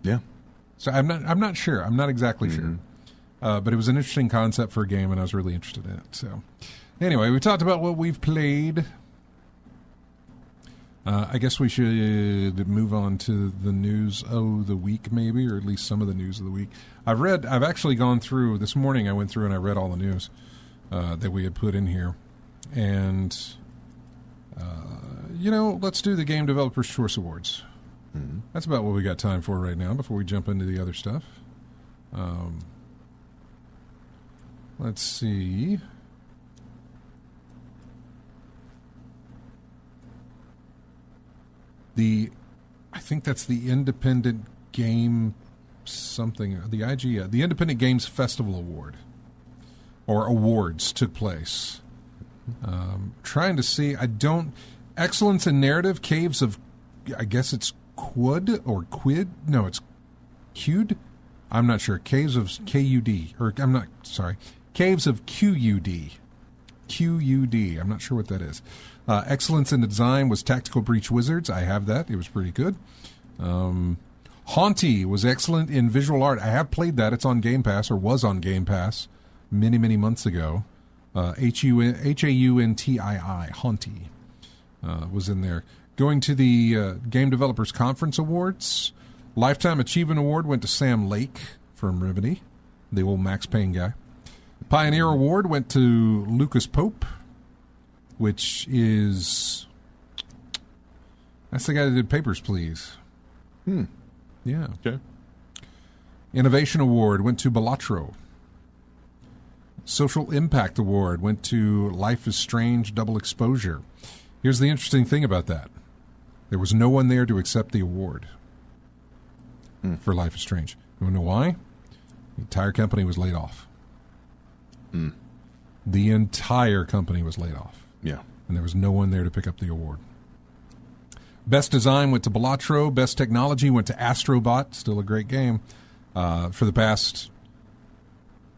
Yeah. So I'm not sure. I'm not exactly sure. But it was an interesting concept for a game, and I was really interested in it. So anyway, we talked about what we've played. I guess we should move on to the news of the week, maybe, or at least some of the news of the week. I've actually gone through, this morning I went through and I read all the news that we had put in here. And, let's do the Game Developers Choice Awards. Mm-hmm. That's about what we got time for right now before we jump into the other stuff. Let's see. I think that's the Independent Game something, the IGA, the Independent Games Festival Award, or awards took place. Trying to see, Excellence in Narrative, Caves of, I guess it's Quid or Quid? No, it's Qud? I'm not sure. Caves of KUD, or I'm not, sorry. Caves of QUD. QUD. I'm not sure what that is. Excellence in Design was Tactical Breach Wizards. I have that. It was pretty good. Haunty was excellent in visual art. I have played that. It's on Game Pass, or was on Game Pass many, many months ago. Hauntii, Haunty, was in there. Going to the Game Developers Conference Awards, Lifetime Achievement Award went to Sam Lake from Remedy, the old Max Payne guy. Pioneer Award went to Lucas Pope, which is... that's the guy that did Papers, Please. Yeah. Okay. Innovation Award went to Balatro. Social Impact Award went to Life is Strange Double Exposure. Here's the interesting thing about that. There was no one there to accept the award for Life is Strange. You want to know why? The entire company was laid off. The entire company was laid off. Yeah. And there was no one there to pick up the award. Best Design went to Balatro. Best Technology went to Astrobot. Still a great game. For the past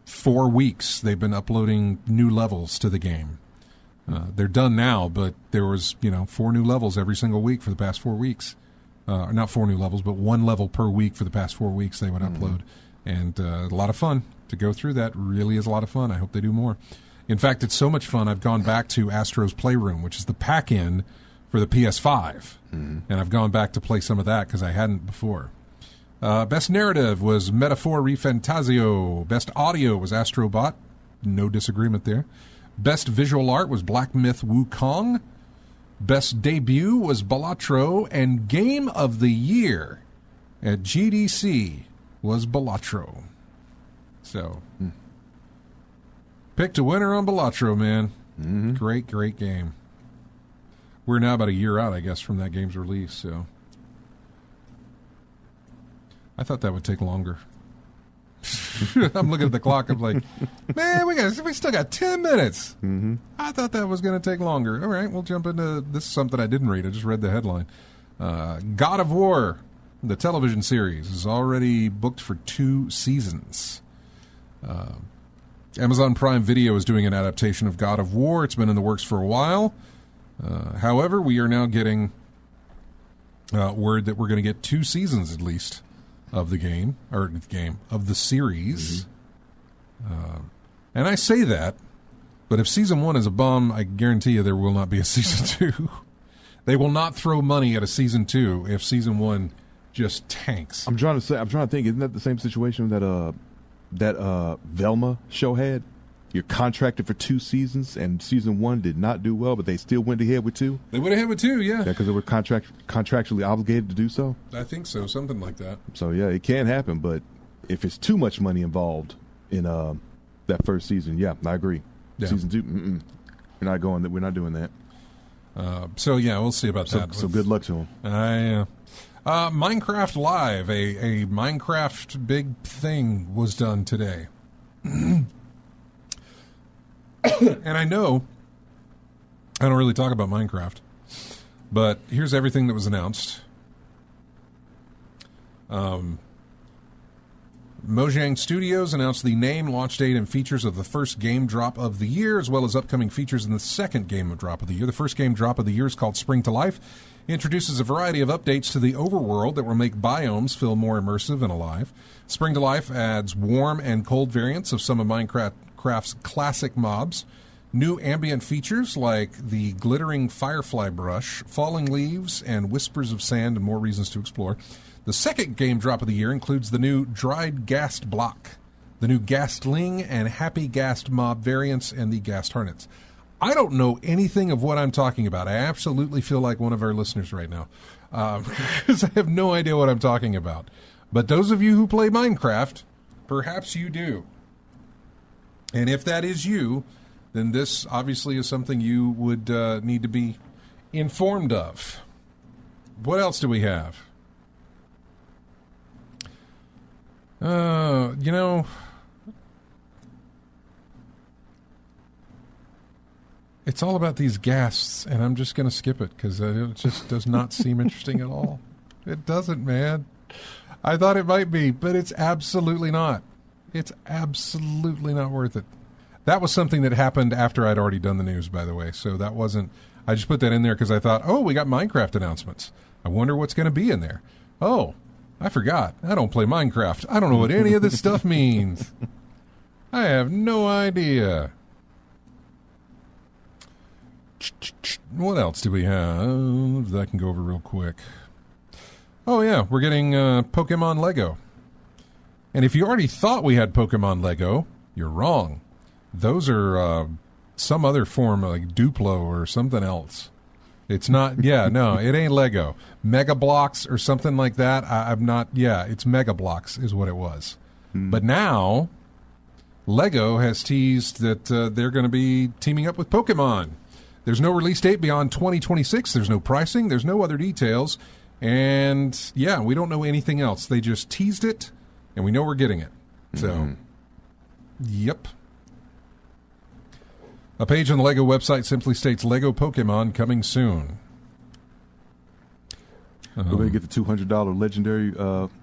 4 weeks, they've been uploading new levels to the game. They're done now, but there was 4 new levels every single week for the past 4 weeks. Not 4 new levels, but 1 level per week for the past 4 weeks they would upload. And a lot of fun to go through that. Really is a lot of fun. I hope they do more. In fact, it's so much fun, I've gone back to Astro's Playroom, which is the pack-in for the PS5. And I've gone back to play some of that because I hadn't before. Best Narrative was Metaphor Refantasio. Best Audio was Astrobot. No disagreement there. Best Visual Art was Black Myth Wukong. Best Debut was Balatro. And Game of the Year at GDC was Balatro. So, picked a winner on Balatro, man. Great, great game. We're now about a year out, I guess, from that game's release, so I thought that would take longer. I'm looking at the clock. I'm like, man, we still got 10 minutes. I thought that was going to take longer. All right, we'll jump into this. Is something I didn't read. I just read the headline. God of War, the television series, is already booked for 2 seasons. Amazon Prime Video is doing an adaptation of God of War. It's been in the works for a while. However, we are now getting word that we're going to get 2 seasons at least of the game, of the series. And I say that, but if season 1 is a bomb, I guarantee you there will not be a season 2. They will not throw money at a season 2 if season 1 just tanks. I'm trying to think, isn't that the same situation that Velma show had? You're contracted for 2 seasons, and season 1 did not do well, but they still went ahead with 2. They went ahead with 2, yeah. Yeah, because they were contractually obligated to do so. I think so, something like that. So yeah, it can happen, but if it's too much money involved in that first season, yeah, I agree. Yeah. Season 2, we're not doing that. So yeah, we'll see about that. So good luck to them. Minecraft Live, a Minecraft big thing was done today. And I know I don't really talk about Minecraft, but here's everything that was announced. Mojang Studios announced the name, launch date, and features of the first game drop of the year, as well as upcoming features in the second game drop of the year. The first game drop of the year is called Spring to Life. It introduces a variety of updates to the overworld that will make biomes feel more immersive and alive. Spring to Life adds warm and cold variants of some of Minecraft's classic mobs. New ambient features like the glittering firefly brush, falling leaves, and whispers of sand, and more reasons to explore. The second game drop of the year includes the new Dried Ghast Block, the new Ghastling and Happy Ghast mob variants, and the Ghast Hornets. I don't know anything of what I'm talking about. I absolutely feel like one of our listeners right now, because I have no idea what I'm talking about. But those of you who play Minecraft, perhaps you do. And if that is you, then this obviously is something you would need to be informed of. What else do we have? It's all about these ghasts, and I'm just going to skip it because it just does not seem interesting at all. It doesn't, man. I thought it might be, but it's absolutely not. It's absolutely not worth it. That was something that happened after I'd already done the news, by the way. So that wasn't... I just put that in there because I thought, oh, we got Minecraft announcements. I wonder what's going to be in there. Oh, I forgot. I don't play Minecraft. I don't know what any of this stuff means. I have no idea. What else do we have that I can go over real quick? Oh, yeah, we're getting Pokemon Lego. And if you already thought we had Pokemon Lego, you're wrong. Those are some other form, like Duplo or something else. It's not, yeah, no, it ain't Lego. Mega Blocks or something like that. I'm not, yeah, it's Mega Blocks is what it was. But now, Lego has teased that they're going to be teaming up with Pokemon. There's no release date beyond 2026. There's no pricing. There's no other details. And, yeah, we don't know anything else. They just teased it, and we know we're getting it. So, yep. A page on the LEGO website simply states, Lego Pokemon coming soon. We're going to get the $200 legendary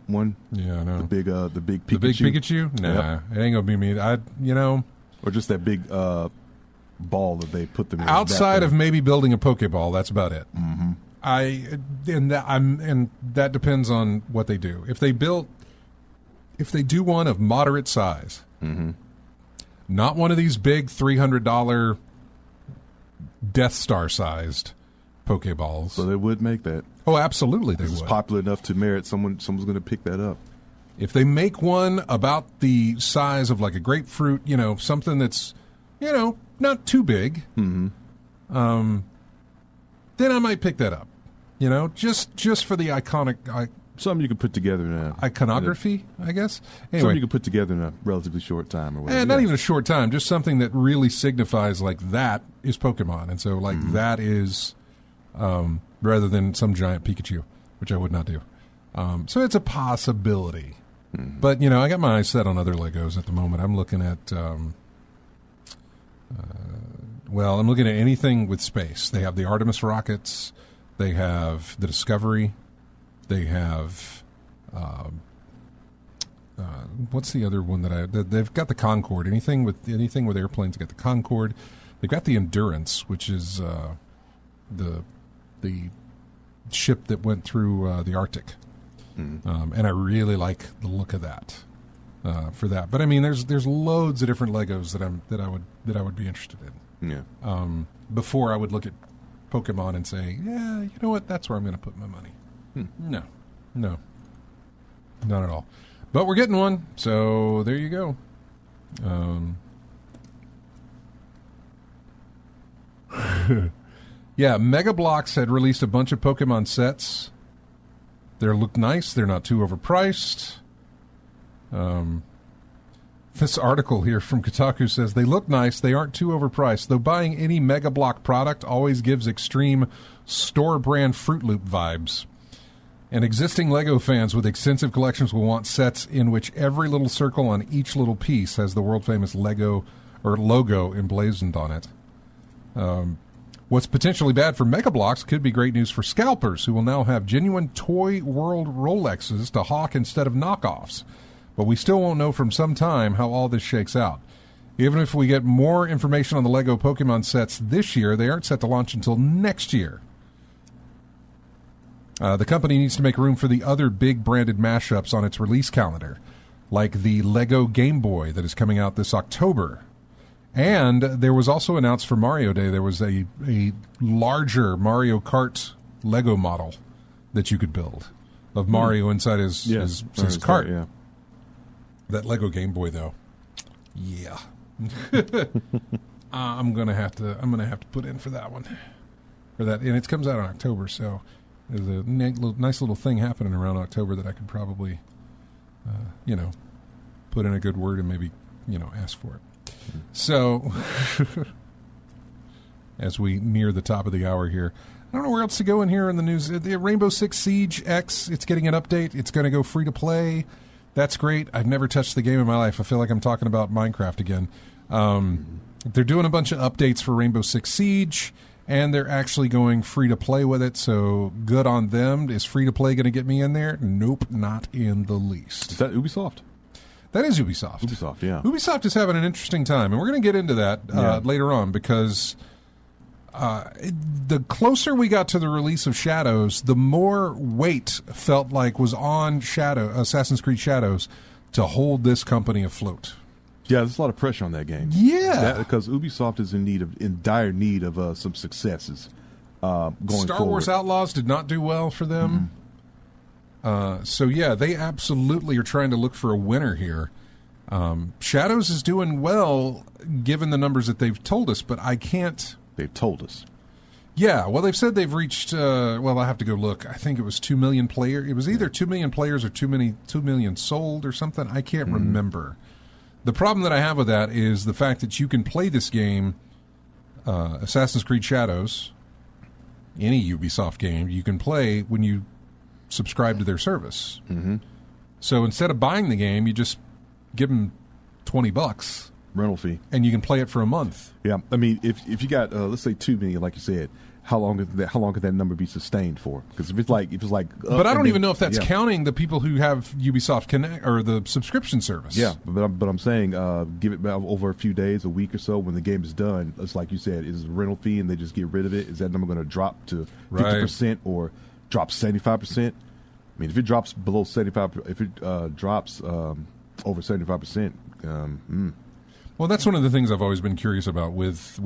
one. Yeah, I know. The big Pikachu. The big Pikachu? Nah, It ain't going to be me. Or just that big ball that they put them in. Outside of maybe building a Pokeball, that's about it. Mm-hmm. And that depends on what they do. If they do one of moderate size, not one of these big $300 Death Star sized Pokeballs. So they would make that. Oh, absolutely they would. It's popular enough to merit someone's going to pick that up. If they make one about the size of like a grapefruit, something that's, not too big, then I might pick that up. Just for the iconic... Something you could put together in a... Iconography, I guess? Anyway. Something you could put together in a relatively short time or whatever. Not even a short time, just something that really signifies, like, that is Pokemon. And so, like, that is... rather than some giant Pikachu, which I would not do. So it's a possibility. But, I got my eyes set on other Legos at the moment. I'm looking at... I'm looking at anything with space. They have the Artemis rockets. They have the Discovery. They have, what's the other one they've got the Concorde. Anything with airplanes, got the Concorde. They've got the Endurance, which is the ship that went through the Arctic. And I really like the look of that for that. But I mean, there's loads of different Legos that I would be interested in. Yeah. Before I would look at Pokemon and say, yeah, you know what? That's where I'm going to put my money. No, not at all. But we're getting one, so there you go. Yeah, Mega Bloks had released a bunch of Pokemon sets. They look nice. They're not too overpriced. This article here from Kotaku says, they look nice. They aren't too overpriced, though buying any Mega Block product always gives extreme store brand Fruit Loop vibes. And existing Lego fans with extensive collections will want sets in which every little circle on each little piece has the world-famous Lego or logo emblazoned on it. What's potentially bad for Mega Bloks could be great news for scalpers who will now have genuine Toy World Rolexes to hawk instead of knockoffs. But we still won't know from some time how all this shakes out. Even if we get more information on the Lego Pokemon sets this year, they aren't set to launch until next year. The company needs to make room for the other big branded mashups on its release calendar, like the Lego Game Boy that is coming out this October. And there was also announced for Mario Day, there was a larger Mario Kart Lego model that you could build of Mario inside his cart. Yeah. That Lego Game Boy, though, yeah, I'm gonna have to put in for that one, for that, and it comes out in October, so there's a nice little thing happening around October that I could probably, put in a good word and maybe, ask for it. So, as we near the top of the hour here, I don't know where else to go in here in the news. The Rainbow Six Siege X, it's getting an update. It's going to go free to play. That's great. I've never touched the game in my life. I feel like I'm talking about Minecraft again. They're doing a bunch of updates for Rainbow Six Siege, and they're actually going free to play with it, so good on them. Is free to play going to get me in there? Nope, not in the least. Is that Ubisoft? That is Ubisoft. Ubisoft, yeah. Ubisoft is having an interesting time, and we're going to get into that later on, because the closer we got to the release of Shadows, the more weight felt like was on Assassin's Creed Shadows to hold this company afloat. Yeah, there's a lot of pressure on that game. Yeah, because Ubisoft is in dire need of some successes going forward. Star Wars Outlaws did not do well for them. So yeah, they absolutely are trying to look for a winner here. Shadows is doing well given the numbers that they've told us, but I can't. They've told us. Yeah, well, they've said they've reached. I have to go look. I think it was 2 million players. It was either 2 million players or 2 million sold or something. I can't remember. The problem that I have with that is the fact that you can play this game, Assassin's Creed Shadows, any Ubisoft game, you can play when you subscribe to their service. Mm-hmm. So instead of buying the game, you just give them $20 rental fee, and you can play it for a month. Yeah, I mean, if you got let's say 2 million, like you said, how long could that number be sustained for? Because if it's like, but I don't even know if that's counting the people who have Ubisoft Connect or the subscription service. Yeah, but I'm saying give it over a few days, a week or so, when the game is done. It's like you said, is a rental fee, and they just get rid of it. Is that number going to drop to 50% or drop 75%? I mean, if it drops below 75%, if it drops over 75%. Well, that's one of the things I've always been curious about with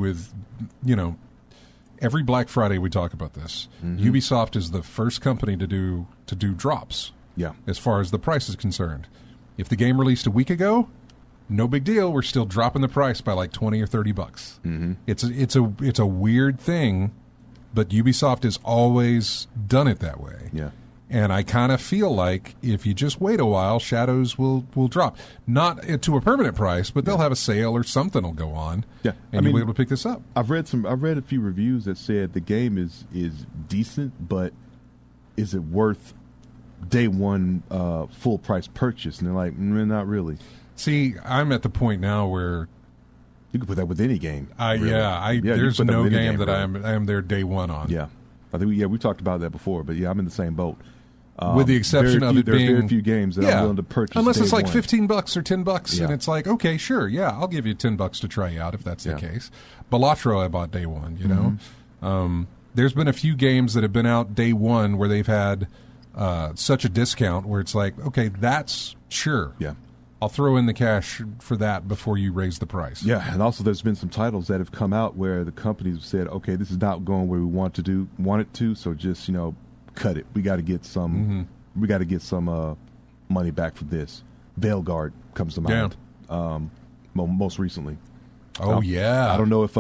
every Black Friday we talk about this. Mm-hmm. Ubisoft is the first company to do drops. Yeah. As far as the price is concerned. If the game released a week ago, no big deal. We're still dropping the price by like $20 or $30. Mm-hmm. It's a weird thing, but Ubisoft has always done it that way. Yeah. And I kind of feel like if you just wait a while, Shadows will drop. Not to a permanent price, but they'll have a sale or something will go on. Yeah. And you'll be able to pick this up. I've read a few reviews that said the game is decent, but is it worth day one full price purchase? And they're like, not really. See, I'm at the point now where you can put that with any game. Really. There's no game that I am there day one on. Yeah. I think we talked about that before, but yeah, I'm in the same boat. With the exception of it being... There are very few games that I'm willing to purchase. Unless it's like $15 or $10, and it's like, okay, sure, yeah, I'll give you $10 to try out if that's the case. Balatro I bought day one, you know? There's been a few games that have been out day one where they've had such a discount where it's like, okay, that's sure. Yeah. I'll throw in the cash for that before you raise the price. Yeah, and also there's been some titles that have come out where the companies have said, okay, this is not going where we want it to, so just, cut it. We got to get some money back for this. Veilguard comes to mind. Most recently. Oh, yeah. I don't know if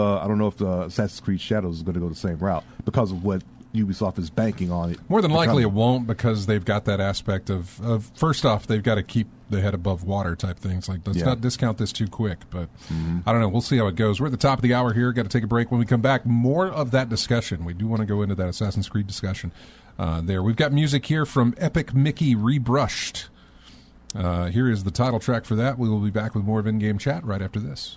Assassin's Creed Shadows is going to go the same route because of what Ubisoft is banking on it. More than likely it won't, because they've got that aspect of first off, they've got to keep the head above water type things. Like, let's not discount this too quick. But I don't know. We'll see how it goes. We're at the top of the hour here. Got to take a break. When we come back, more of that discussion. We do want to go into that Assassin's Creed discussion there. We've got music here from Epic Mickey Rebrushed. Here is the title track for that. We will be back with more of In-Game Chat right after this.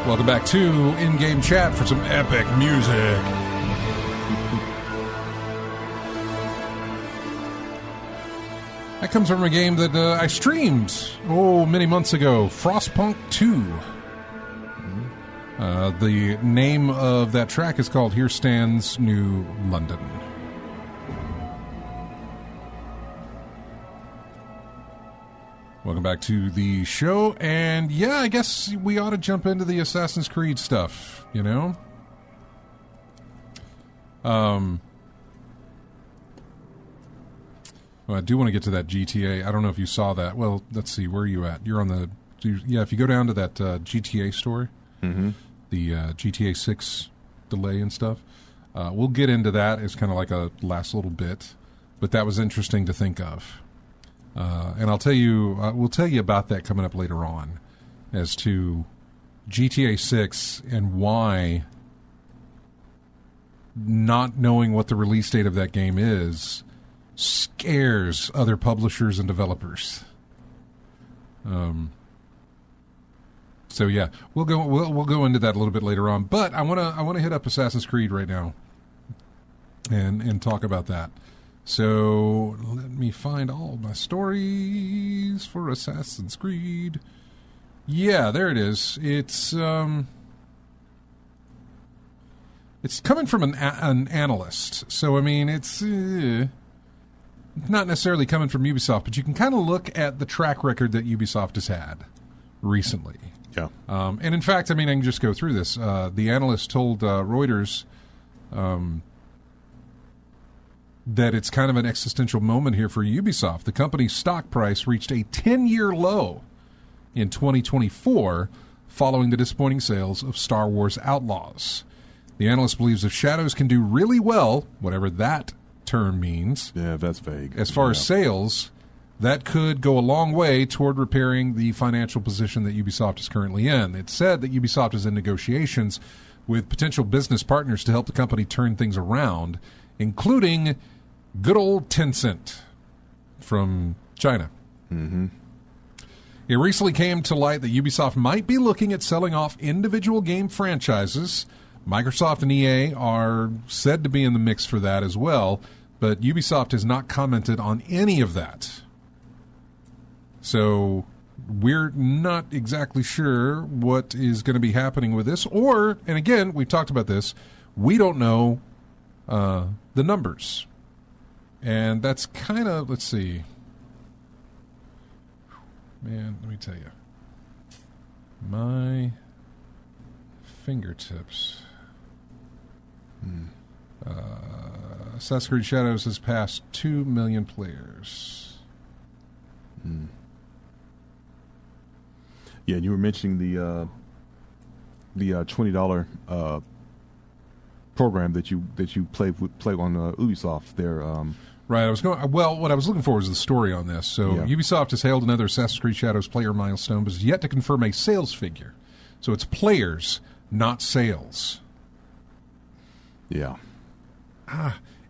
Welcome back to In-Game Chat for some epic music. That comes from a game that I streamed, many months ago, Frostpunk 2. The name of that track is called Here Stands New London. Welcome back to the show, and yeah, I guess we ought to jump into the Assassin's Creed stuff, you know? Well, I do want to get to that GTA. I don't know if you saw that. Well, let's see, where are you at? You're on the... Yeah, if you go down to that GTA story, the GTA 6 delay and stuff, we'll get into that as kind of like a last little bit, but that was interesting to think of. And I'll tell you, we'll tell you about that coming up later on, as to GTA 6 and why not knowing what the release date of that game is scares other publishers and developers. So yeah, we'll go into that a little bit later on. But I want to hit up Assassin's Creed right now, and talk about that. So let me find all my stories for Assassin's Creed. Yeah, there it is. It's coming from an analyst. So I mean, it's not necessarily coming from Ubisoft, but you can kind of look at the track record that Ubisoft has had recently. Yeah. And in fact, I mean, I can just go through this. The analyst told Reuters that it's kind of an existential moment here for Ubisoft. The company's stock price reached a 10-year low in 2024 following the disappointing sales of Star Wars Outlaws. The analyst believes if Shadows can do really well, whatever that term means, yeah, that's vague. As far as sales, that could go a long way toward repairing the financial position that Ubisoft is currently in. It's said that Ubisoft is in negotiations with potential business partners to help the company turn things around, including good old Tencent from China. Mm-hmm. It recently came to light that Ubisoft might be looking at selling off individual game franchises. Microsoft and EA are said to be in the mix for that as well, but Ubisoft has not commented on any of that. So we're not exactly sure what is going to be happening with this. Or, and again, we've talked about this, we don't know the numbers. And that's kind of, let's see. Man, let me tell you. My fingertips. Assassin's Creed Shadows has passed 2 million players. Yeah, and you were mentioning the $20 program that you play on Ubisoft. Their Right. What I was looking for was the story on this. So Ubisoft has hailed another Assassin's Creed Shadows player milestone, but has yet to confirm a sales figure. So it's players, not sales. Yeah.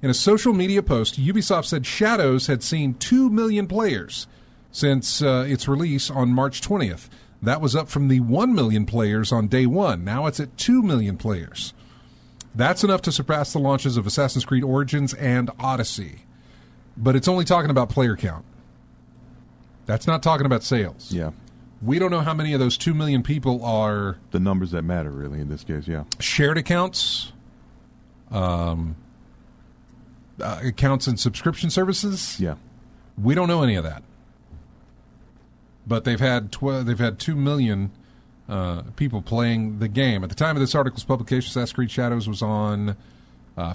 In a social media post, Ubisoft said Shadows had seen 2 million players since its release on March 20th. That was up from the 1 million players on day one. Now it's at 2 million players. That's enough to surpass the launches of Assassin's Creed Origins and Odyssey. But it's only talking about player count. That's not talking about sales. Yeah. We don't know how many of those 2 million people are... The numbers that matter, really, in this case, yeah. Shared accounts, accounts and subscription services. Yeah. We don't know any of that. But they've had 2 million people playing the game. At the time of this article's publication, Assassin's Creed Shadows was on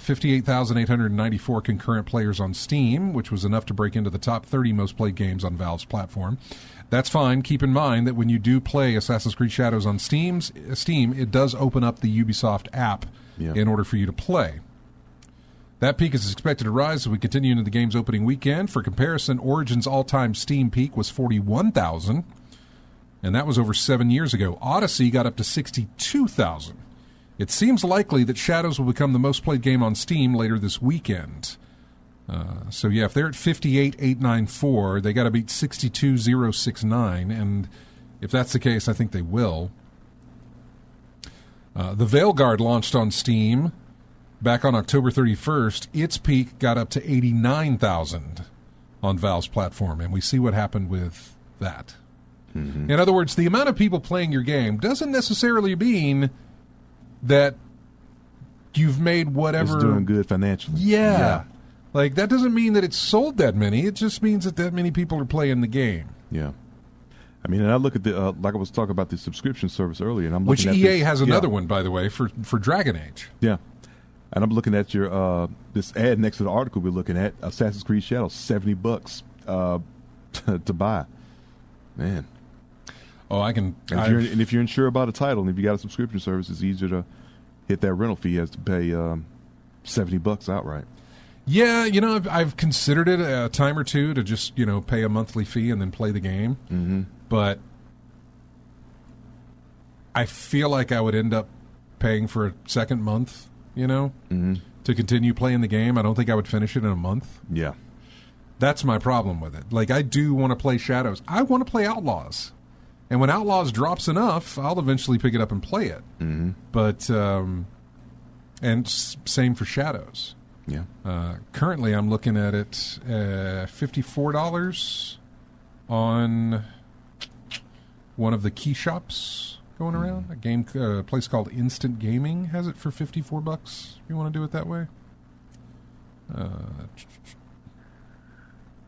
58,894 concurrent players on Steam, which was enough to break into the top 30 most played games on Valve's platform. That's fine. Keep in mind that when you do play Assassin's Creed Shadows on Steam, it does open up the Ubisoft app in order for you to play. That peak is expected to rise as we continue into the game's opening weekend. For comparison, Origin's all-time Steam peak was 41,000, and that was over 7 years ago. Odyssey got up to 62,000. It seems likely that Shadows will become the most played game on Steam later this weekend. If they're at 58,894, they got to beat 62,069, and if that's the case, I think they will. The Veilguard launched on Steam back on October 31st. Its peak got up to 89,000 on Valve's platform, and we see what happened with that. Mm-hmm. In other words, the amount of people playing your game doesn't necessarily mean that you've made whatever... It's doing good financially. Yeah. Like, that doesn't mean that it's sold that many. It just means that many people are playing the game. Yeah. I mean, and I look at the, like I was talking about the subscription service earlier, and I'm looking at... Which EA has another yeah. one, by the way, for Dragon Age. Yeah. And I'm looking at your, this ad next to the article we're looking at, Assassin's Creed Shadows, $70 to buy. Man. Oh, I can... And if you're unsure about a title, and if you got a subscription service, it's easier to hit that rental fee as to pay $70 outright. Yeah, you know, I've considered it a time or two to just, you know, pay a monthly fee and then play the game. Mm-hmm. But I feel like I would end up paying for a second month, you know, to continue playing the game. I don't think I would finish it in a month. Yeah. That's my problem with it. Like, I do want to play Shadows. I want to play Outlaws. And when Outlaws drops enough, I'll eventually pick it up and play it. Mm-hmm. But, and same for Shadows. Yeah. Currently, I'm looking at it $54 on one of the key shops going around. A place called Instant Gaming has it for $54. If you want to do it that way.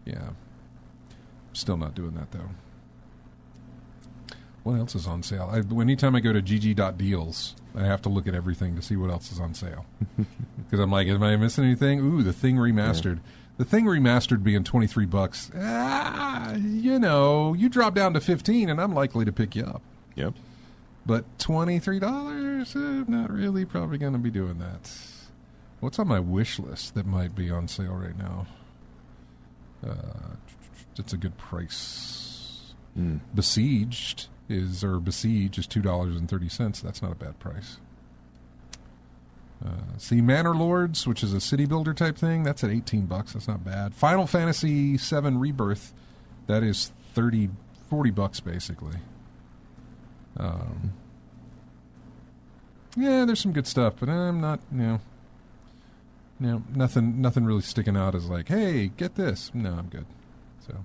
Yeah. Still not doing that, though. What else is on sale? Anytime I go to gg.deals, I have to look at everything to see what else is on sale. Because I'm like, am I missing anything? Ooh, The Thing Remastered. Yeah. The Thing Remastered being $23. You know, you drop down to $15 and I'm likely to pick you up. Yep. But $23, not really probably going to be doing that. What's on my wish list that might be on sale right now? It's a good price. Besiege is $2.30. That's not a bad price. See, Manor Lords, which is a city builder type thing, that's at $18. That's not bad. Final Fantasy VII Rebirth, that is $40 basically. Yeah, there's some good stuff, but I'm not, nothing really sticking out as like, hey, get this. No, I'm good. So,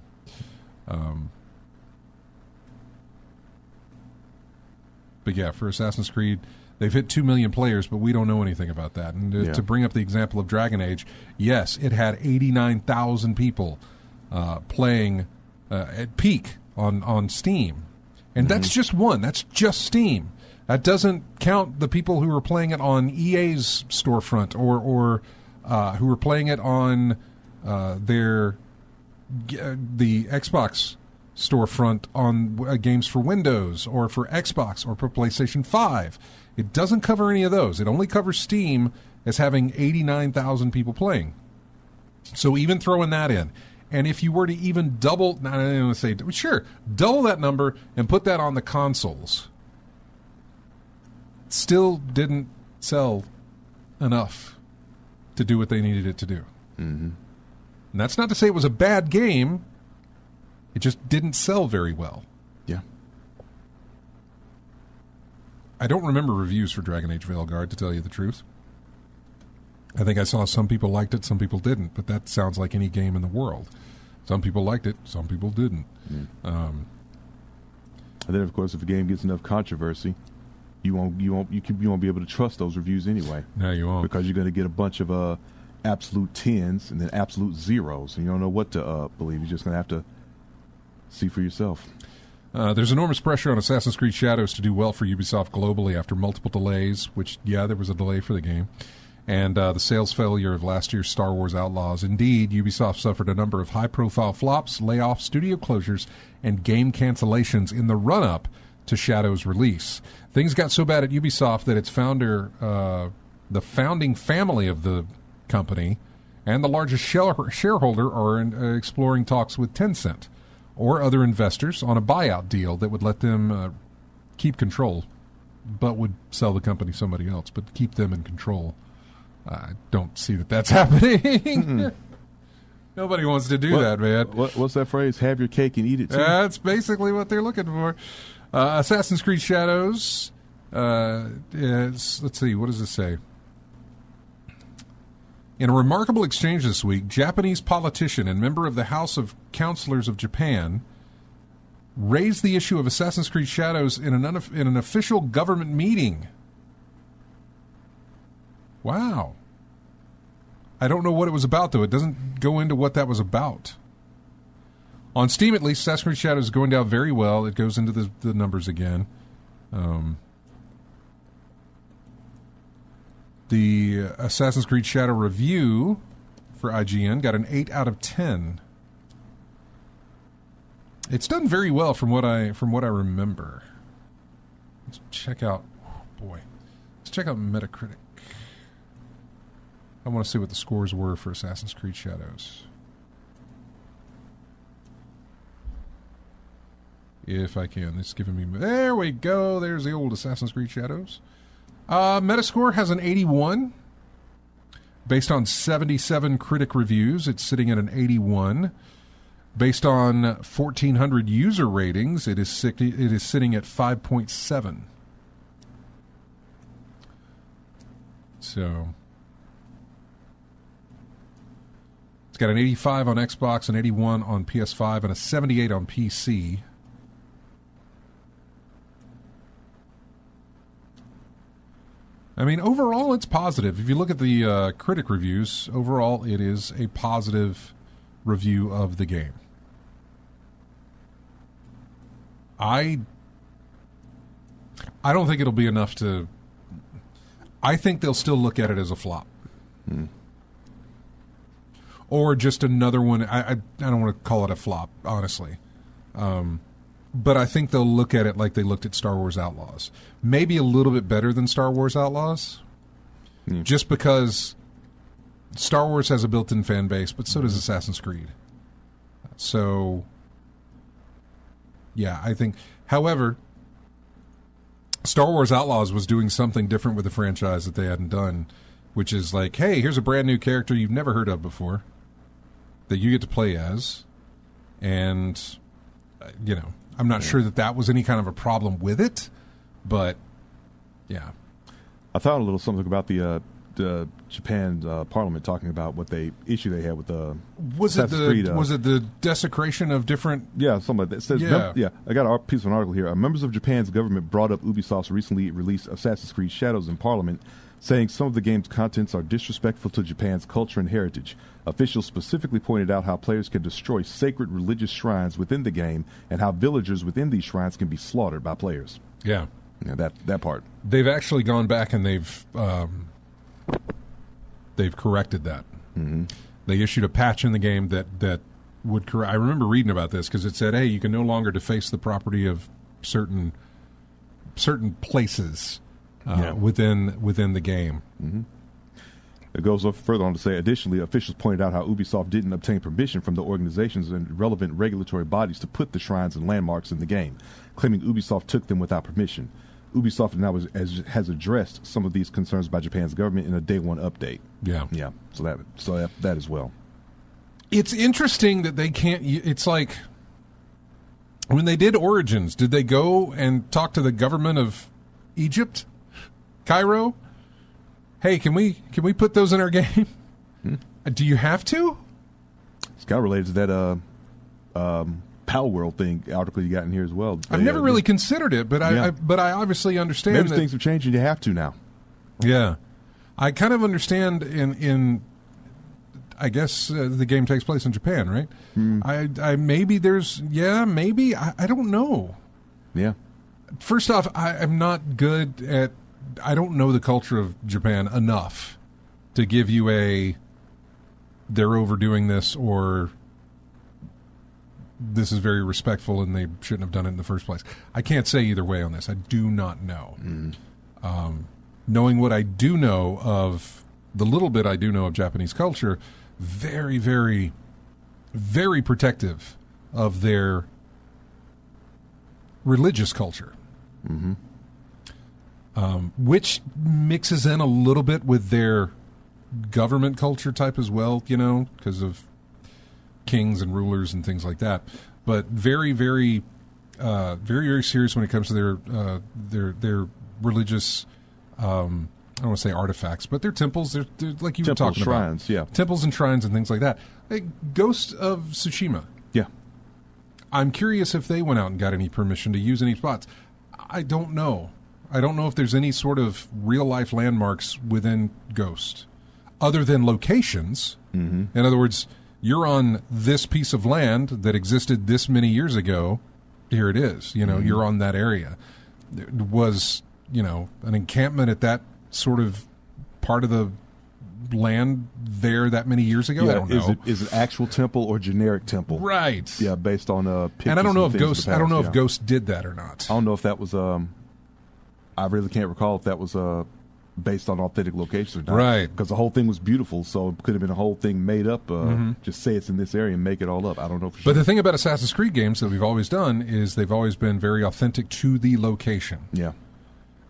but yeah, for Assassin's Creed, they've hit 2 million players, but we don't know anything about that. And to bring up the example of Dragon Age, yes, it had 89,000 people playing at peak on Steam. And that's just one. That's just Steam. That doesn't count the people who were playing it on EA's storefront or who were playing it on the Xbox storefront on games for Windows or for Xbox or for PlayStation 5. It doesn't cover any of those. It only covers Steam as having 89,000 people playing. So even throwing that in, and if you were to even double, I don't want to say, sure, double that number and put that on the consoles, still didn't sell enough to do what they needed it to do. Mm-hmm. And that's not to say it was a bad game. It just didn't sell very well. Yeah. I don't remember reviews for Dragon Age Veilguard, to tell you the truth. I think I saw some people liked it, some people didn't, but that sounds like any game in the world. Some people liked it, some people didn't. Mm. And then, of course, if a game gets enough controversy, you won't be able to trust those reviews anyway. No, you won't, because you're going to get a bunch of absolute 10s and then absolute 0s, and you don't know what to believe. You're just going to have to see for yourself. There's enormous pressure on Assassin's Creed Shadows to do well for Ubisoft globally after multiple delays, which, yeah, there was a delay for the game, and the sales failure of last year's Star Wars Outlaws. Indeed, Ubisoft suffered a number of high-profile flops, layoffs, studio closures, and game cancellations in the run-up to Shadow's release. Things got so bad at Ubisoft that its founder, the founding family of the company, and the largest shareholder are exploring talks with Tencent or other investors on a buyout deal that would let them keep control, but would sell the company to somebody else, but keep them in control. I don't see that that's happening. Mm-hmm. Nobody wants to do that, man. What's that phrase? Have your cake and eat it, too? That's basically what they're looking for. Assassin's Creed Shadows is, let's see, what does this say? In a remarkable exchange this week, Japanese politician and member of the House of Counselors of Japan raised the issue of Assassin's Creed Shadows in an official government meeting. Wow. I don't know what it was about, though. It doesn't go into what that was about. On Steam, at least, Assassin's Creed Shadows is going down very well. It goes into the numbers again. The Assassin's Creed Shadow review for IGN got an 8 out of 10. It's done very well from what I remember. Let's check out. Oh boy, let's check out Metacritic. I want to see what the scores were for Assassin's Creed Shadows. If I can. It's giving me... There we go. There's the old Assassin's Creed Shadows. Metascore has an 81. Based on 77 critic reviews, it's sitting at an 81. Based on 1,400 user ratings, it is sitting at 5.7. So... It's got an 85 on Xbox, an 81 on PS5, and a 78 on PC. I mean, overall, it's positive. If you look at the critic reviews, overall, it is a positive review of the game. I don't think it'll be enough to... I think they'll still look at it as a flop. Hmm. Or just another one. I don't want to call it a flop, honestly. But I think they'll look at it like they looked at Star Wars Outlaws. Maybe a little bit better than Star Wars Outlaws. Just because Star Wars has a built-in fan base, but so does Assassin's Creed. So, yeah, I think... However, Star Wars Outlaws was doing something different with the franchise that they hadn't done, which is like, hey, here's a brand new character you've never heard of before that you get to play as. And, you know, I'm not sure that was any kind of a problem with it, but, yeah. I thought a little something about the Japan Parliament talking about what issue they had with the Assassin's Creed. Was it the desecration of different... Yeah, something like that. It says, I got a piece of an article here. Members of Japan's government brought up Ubisoft's recently released Assassin's Creed Shadows in Parliament, saying some of the game's contents are disrespectful to Japan's culture and heritage. Officials specifically pointed out how players can destroy sacred religious shrines within the game and how villagers within these shrines can be slaughtered by players. Yeah. Yeah, that part. They've actually gone back and they've corrected that. Mm-hmm. They issued a patch in the game that would correct. I remember reading about this because it said, "Hey, you can no longer deface the property of certain places within the game." Mm-hmm. It goes further on to say, additionally, officials pointed out how Ubisoft didn't obtain permission from the organizations and relevant regulatory bodies to put the shrines and landmarks in the game, claiming Ubisoft took them without permission. Ubisoft now has addressed some of these concerns by Japan's government in a day one update. Yeah. So that as well. It's interesting that they can't. It's like when they did Origins, did they go and talk to the government of Egypt, Cairo? Hey, can we put those in our game? Do you have to? It's kind of related to that Pal World thing article you got in here as well. I've never really considered it, but I obviously understand. Maybe things have changed and you have to now. Yeah, I kind of understand. In I guess the game takes place in Japan, right? I maybe there's maybe I don't know. Yeah. First off, I'm not good at. I don't know the culture of Japan enough to give you they're overdoing this or this is very respectful and they shouldn't have done it in the first place. I can't say either way on this. I do not know. Knowing what I do know of, the little bit I do know of Japanese culture, very, very, very protective of their religious culture. Mm-hmm. Which mixes in a little bit with their government culture type as well, because of kings and rulers and things like that. But very, very, very, very serious when it comes to their religious. I don't want to say artifacts, but their temples. They're like you were talking shrines, about, temples and shrines and things like that. Like Ghost of Tsushima. Yeah, I'm curious if they went out and got any permission to use any spots. I don't know. I don't know if there's any sort of real-life landmarks within Ghost, other than locations. Mm-hmm. In other words, you're on this piece of land that existed this many years ago. Here it is. You're on that area. There was, an encampment at that sort of part of the land there that many years ago. I don't know. Is it actual temple or generic temple? Right. Yeah, based on pictures. And I don't know if Ghost. I don't know if Ghost did that or not. I don't know if that was. I really can't recall if that was based on authentic locations or not. Right. Because the whole thing was beautiful, so it could have been a whole thing made up. Just say it's in this area and make it all up. I don't know for sure. But the thing about Assassin's Creed games that we've always done is they've always been very authentic to the location. Yeah.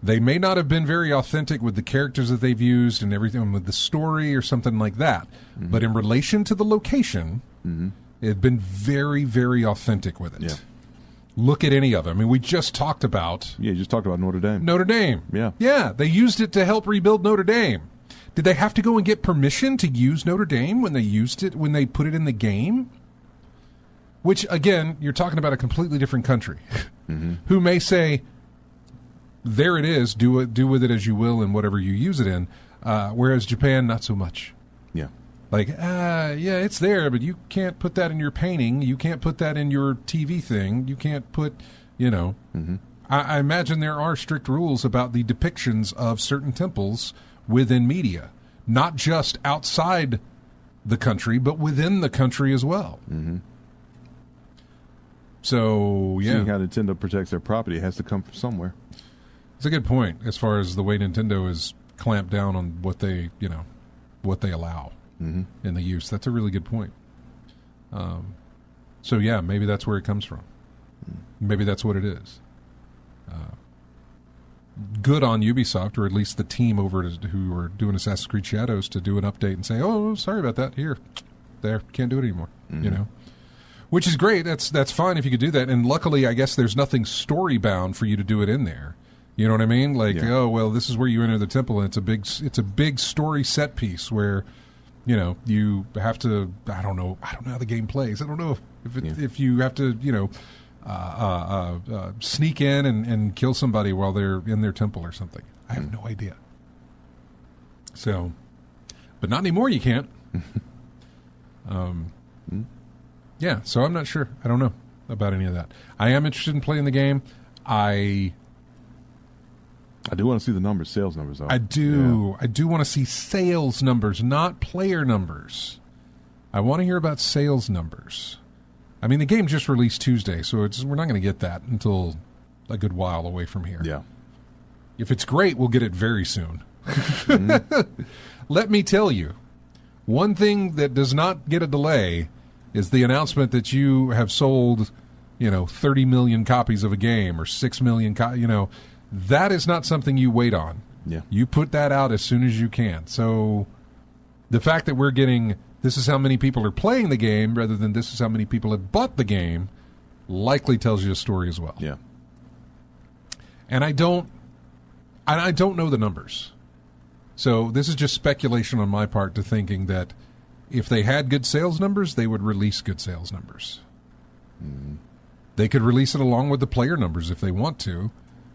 They may not have been very authentic with the characters that they've used and everything with the story or something like that. Mm-hmm. But in relation to the location, it's been very, very authentic with it. Yeah. Look at any of them. I mean, we just talked about... Yeah, you just talked about Notre Dame. Notre Dame. Yeah. Yeah, they used it to help rebuild Notre Dame. Did they have to go and get permission to use Notre Dame when they put it in the game? Which, again, you're talking about a completely different country who may say, there it is, do with it as you will and whatever you use it in, whereas Japan, not so much. Yeah. Like, yeah, it's there, but you can't put that in your painting. You can't put that in your TV thing. You can't put, I imagine there are strict rules about the depictions of certain temples within media, not just outside the country, but within the country as well. Mm-hmm. So, yeah. Seeing how Nintendo protects their property, it has to come from somewhere. It's a good point as far as the way Nintendo is clamped down on what they allow. In the use. That's a really good point. So yeah, maybe that's where it comes from. Maybe that's what it is. Good on Ubisoft, or at least the team over who are doing Assassin's Creed Shadows, to do an update and say, "Oh, sorry about that. There, can't do it anymore." Which is great. That's fine if you could do that. And luckily, I guess there's nothing story bound for you to do it in there. You know what I mean? Like, oh well, this is where you enter the temple, and it's a big story set piece where. You have to. I don't know how the game plays. I don't know if you have to, sneak in and kill somebody while they're in their temple or something. I have no idea. So, but not anymore. You can't. Yeah. So I'm not sure. I don't know about any of that. I am interested in playing the game. I do want to see the numbers, sales numbers, though. I do. Yeah. I do want to see sales numbers, not player numbers. I want to hear about sales numbers. I mean, the game just released Tuesday, so we're not going to get that until a good while away from here. Yeah. If it's great, we'll get it very soon. Let me tell you, one thing that does not get a delay is the announcement that you have sold, 30 million copies of a game or 6 million that is not something you wait on. Yeah. You put that out as soon as you can. So the fact that we're getting this is how many people are playing the game rather than this is how many people have bought the game likely tells you a story as well. Yeah. And I don't know the numbers. So this is just speculation on my part to thinking that if they had good sales numbers, they would release good sales numbers. They could release it along with the player numbers if they want to.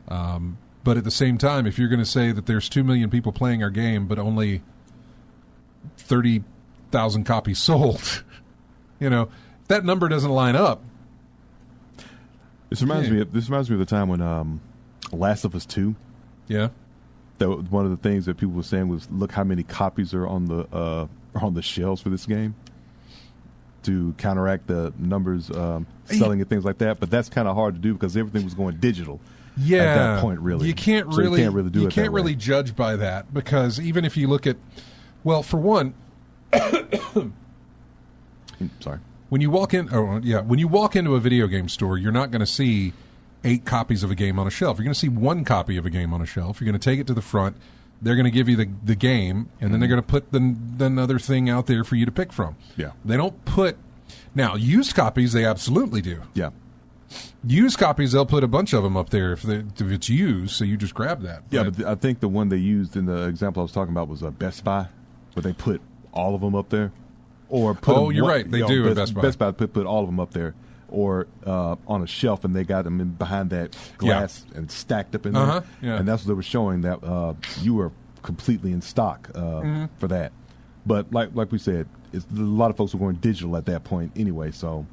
But at the same time, if you're going to say that there's 2 million people playing our game, but only 30,000 copies sold, that number doesn't line up. This reminds me of the time when Last of Us 2. Yeah. That one of the things that people were saying was, look how many copies are on the shelves for this game, to counteract the numbers selling and things like that. But that's kind of hard to do because everything was going digital. Yeah, at that point, really, you can't really judge by that, because even if you look at, well, for one, sorry, when you walk into a video game store, you're not going to see 8 copies of a game on a shelf. You're going to see 1 copy of a game on a shelf. You're going to take it to the front. They're going to give you the game, and then they're going to put the other thing out there for you to pick from. Yeah, they don't put now used copies. They absolutely do. Yeah. Used copies, they'll put a bunch of them up there if it's used, so you just grab that. Yeah, but I think the one they used in the example I was talking about was Best Buy, where they put all of them up there. Or put you're right, they do at Best Buy. Best Buy put all of them up there, or on a shelf, and they got them in behind that glass and stacked up in there. Yeah. And that's what they were showing, that you were completely in stock for that. But like we said, a lot of folks were going digital at that point anyway, so...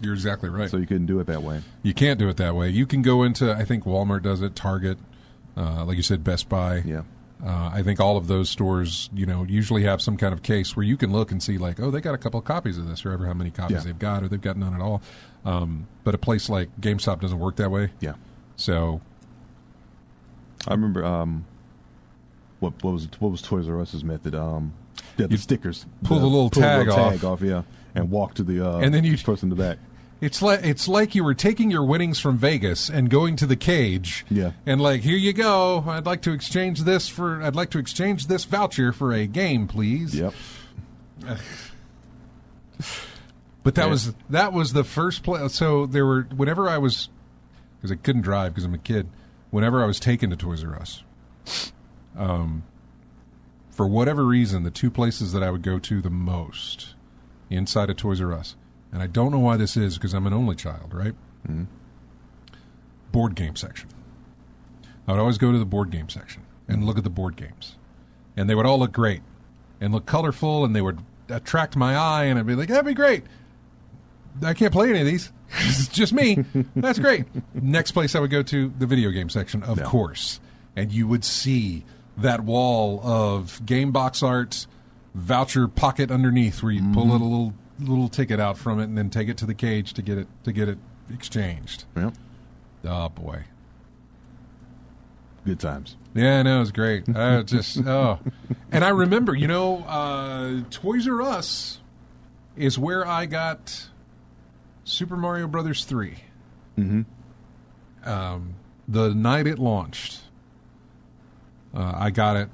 You're exactly right. So you couldn't do it that way. You can't do it that way. You can go into, I think Walmart does it, Target, like you said, Best Buy. Yeah. I think all of those stores, usually have some kind of case where you can look and see, like, oh, they got a couple of copies of this, or ever how many copies they've got, or they've got none at all. But a place like GameStop doesn't work that way. Yeah. So I remember what was Toys R Us's method? The stickers. Pull the little tag off, yeah. And walk to the and then you person in the back. It's like you were taking your winnings from Vegas and going to the cage. Yeah. And like, here you go. I'd like to exchange this voucher for a game, please. Yep. But that was the first play. So there were, whenever I was, because I couldn't drive because I'm a kid, whenever I was taken to Toys R Us, for whatever reason, the 2 places that I would go to the most inside of Toys R Us, and I don't know why this is because I'm an only child, right? Mm-hmm. Board game section. I would always go to the board game section and look at the board games, and they would all look great and look colorful, and they would attract my eye, and I'd be like, that'd be great. I can't play any of these. It's just me. That's great. Next place I would go to, the video game section, of course, and you would see that wall of game box art, voucher pocket underneath where you pull a little ticket out from it and then take it to the cage to get it exchanged. Yeah. Oh boy. Good times. Yeah, no, it was great. And I remember, Toys R Us is where I got Super Mario Brothers 3. Mm-hmm. The night it launched, I got it.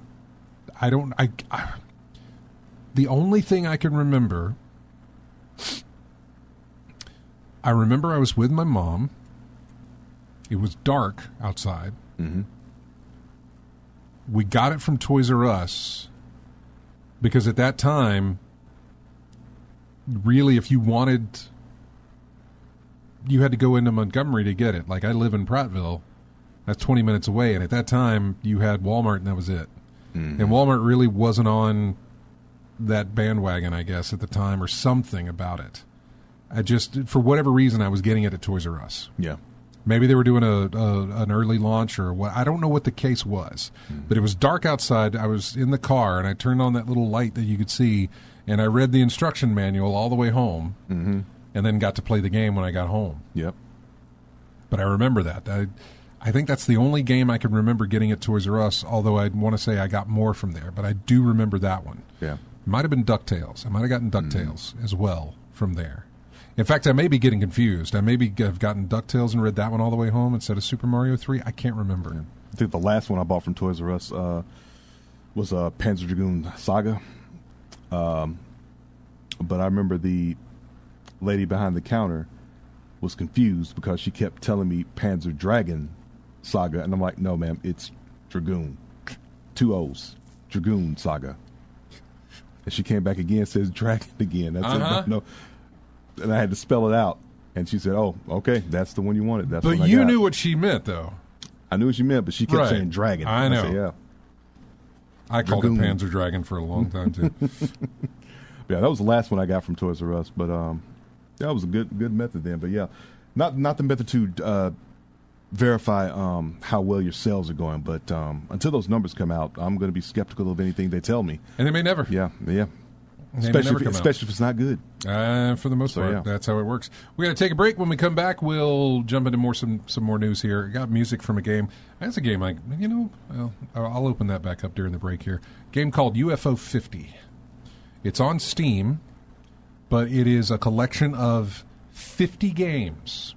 The only thing I can remember, I was with my mom. It was dark outside. Mm-hmm. We got it from Toys R Us because at that time, really, if you wanted, you had to go into Montgomery to get it. Like, I live in Prattville. That's 20 minutes away. And at that time, you had Walmart and that was it. Mm-hmm. And Walmart really wasn't on that bandwagon, I guess, at the time, or something about it. I just, for whatever reason, I was getting it at Toys R Us. Yeah. Maybe they were doing an early launch or what. I don't know what the case was, but it was dark outside. I was in the car, and I turned on that little light that you could see, and I read the instruction manual all the way home. Mm-hmm. and then got to play the game when I got home. Yep. But I remember that. I think that's the only game I can remember getting at Toys R Us, although I want to say I got more from there. But I do remember that one. Yeah. It might have been DuckTales. I might have gotten DuckTales as well from there. In fact, I may be getting confused. I maybe have gotten DuckTales and read that one all the way home instead of Super Mario 3. I can't remember. Yeah. I think the last one I bought from Toys R Us was Panzer Dragoon Saga. But I remember the lady behind the counter was confused because she kept telling me Panzer Dragon Saga. And I'm like, no, ma'am, it's Dragoon. 2 O's. Dragoon Saga. And she came back again, says Dragon again. That's it. No. And I had to spell it out. And she said, oh, okay, that's the one you wanted. That's but what I you got. knew what she meant, though. I knew what she meant, but she kept saying Dragon. I know. said, yeah. I called it Panzer Dragon for a long time, too. Yeah, that was the last one I got from Toys R Us. But that was a good method then. But, yeah, not the method to verify how well your sales are going. But until those numbers come out, I'm going to be skeptical of anything they tell me. And they may never. Yeah. Especially if it's not good. For the most part, that's how it works. We're going to take a break. When we come back, we'll jump into some more news here. Got music from a game. That's a game I'll open that back up during the break here. Game called UFO 50. It's on Steam, but it is a collection of 50 games.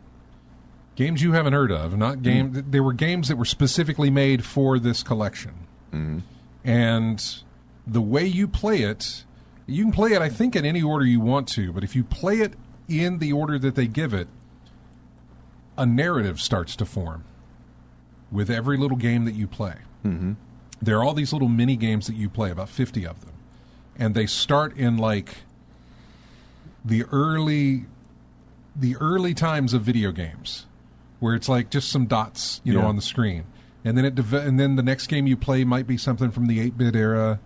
Games you haven't heard of. Not game. They were games that were specifically made for this collection. Mm-hmm. And the way you play it... You can play it, I think, in any order you want to, but if you play it in the order that they give it, a narrative starts to form with every little game that you play. Mm-hmm. There are all these little mini games that you play, about 50 of them, and they start in like the early times of video games, where it's like just some dots, know, on the screen, and then and then the next game you play might be something from the 8-bit era.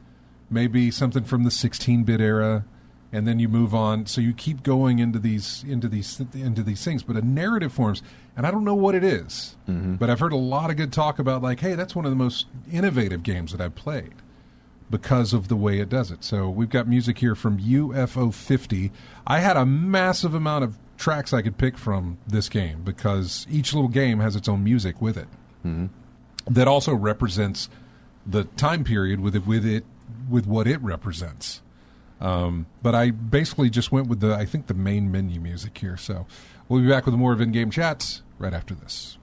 Maybe something from the 16-bit era, and then you move on. So you keep going into these things, but a narrative forms, and I don't know what it is, but I've heard a lot of good talk about like, hey, that's one of the most innovative games that I've played because of the way it does it. So we've got music here from UFO 50. I had a massive amount of tracks I could pick from this game because each little game has its own music with it that also represents the time period with what it represents. But I basically just went with the main menu music here. So we'll be back with more of In-Game Chats right after this.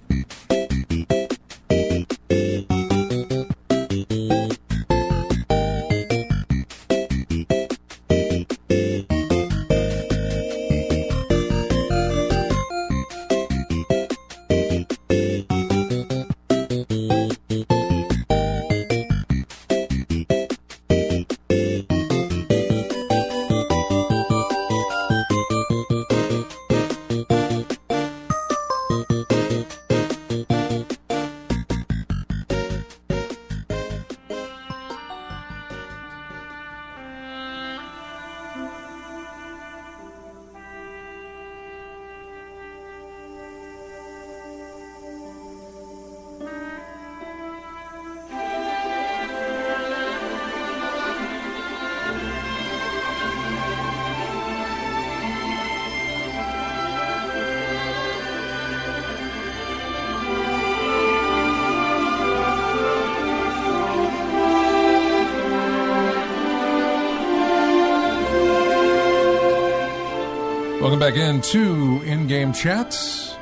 Welcome back into In-Game Chats.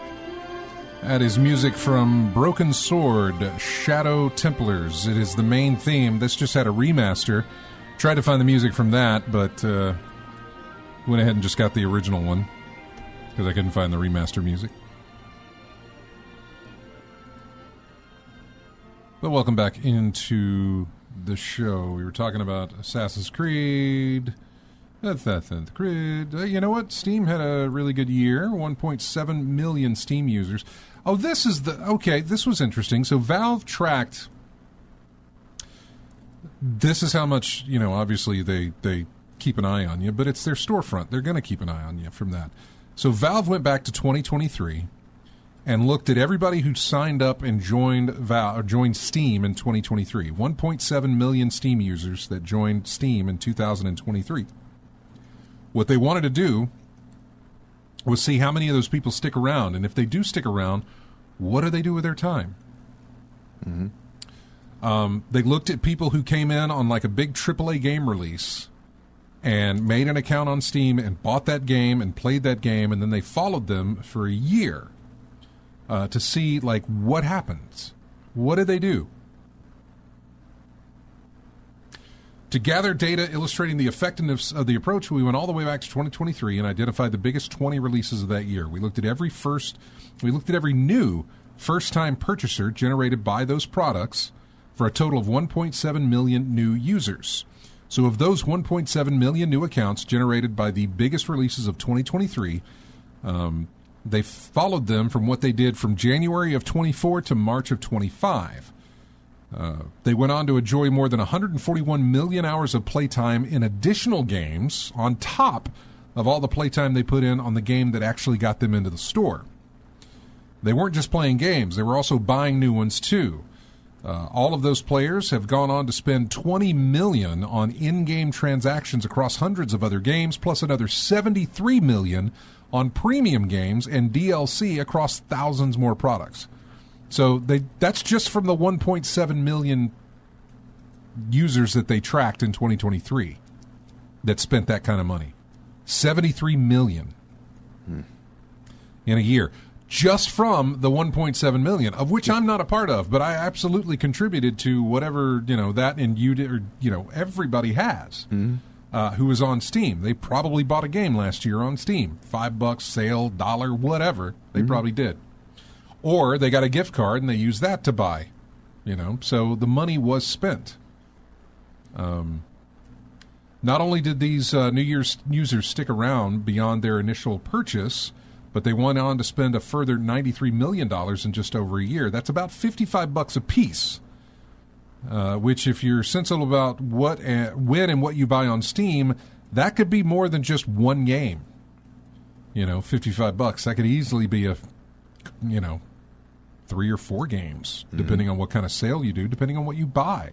That is music from Broken Sword, Shadow Templars. It is the main theme. This just had a remaster. Tried to find the music from that, but went ahead and just got the original one because I couldn't find the remaster music. But welcome back into the show. We were talking about Assassin's Creed... You know what? Steam had a really good year. 1.7 million Steam users. Oh, this was interesting. So Valve tracked... This is how much, obviously they keep an eye on you, but it's their storefront. They're going to keep an eye on you from that. So Valve went back to 2023 and looked at everybody who signed up and joined Steam in 2023. 1.7 million Steam users that joined Steam in 2023. What they wanted to do was see how many of those people stick around. And if they do stick around, what do they do with their time? They looked at people who came in on like a big AAA game release and made an account on Steam and bought that game and played that game, and then they followed them for a year to see like what happens. What did they do? To gather data illustrating the effectiveness of the approach, we went all the way back to 2023 and identified the biggest 20 releases of that year. We looked at every new first-time purchaser generated by those products for a total of 1.7 million new users. So of those 1.7 million new accounts generated by the biggest releases of 2023, they followed them from what they did from January of 24 to March of 25. They went on to enjoy more than 141 million hours of playtime in additional games on top of all the playtime they put in on the game that actually got them into the store. They weren't just playing games, they were also buying new ones too. All of those players have gone on to spend $20 million on in-game transactions across hundreds of other games, plus another $73 million on premium games and DLC across thousands more products. So that's just from the 1.7 million users that they tracked in 2023 that spent that kind of money. 73 million in a year. Just from the 1.7 million, of which I'm not a part of, but I absolutely contributed to whatever, that and you did, or, everybody has who is on Steam. They probably bought a game last year on Steam. $5, sale, $1, whatever. They probably did. Or they got a gift card and they used that to buy, so the money was spent. Not only did these New Year's users stick around beyond their initial purchase, but they went on to spend a further $93 million in just over a year. That's about $55 a piece, which if you're sensible about when and what you buy on Steam, that could be more than just one game. $55. That could easily be 3 or 4 games, depending on what kind of sale you do, depending on what you buy.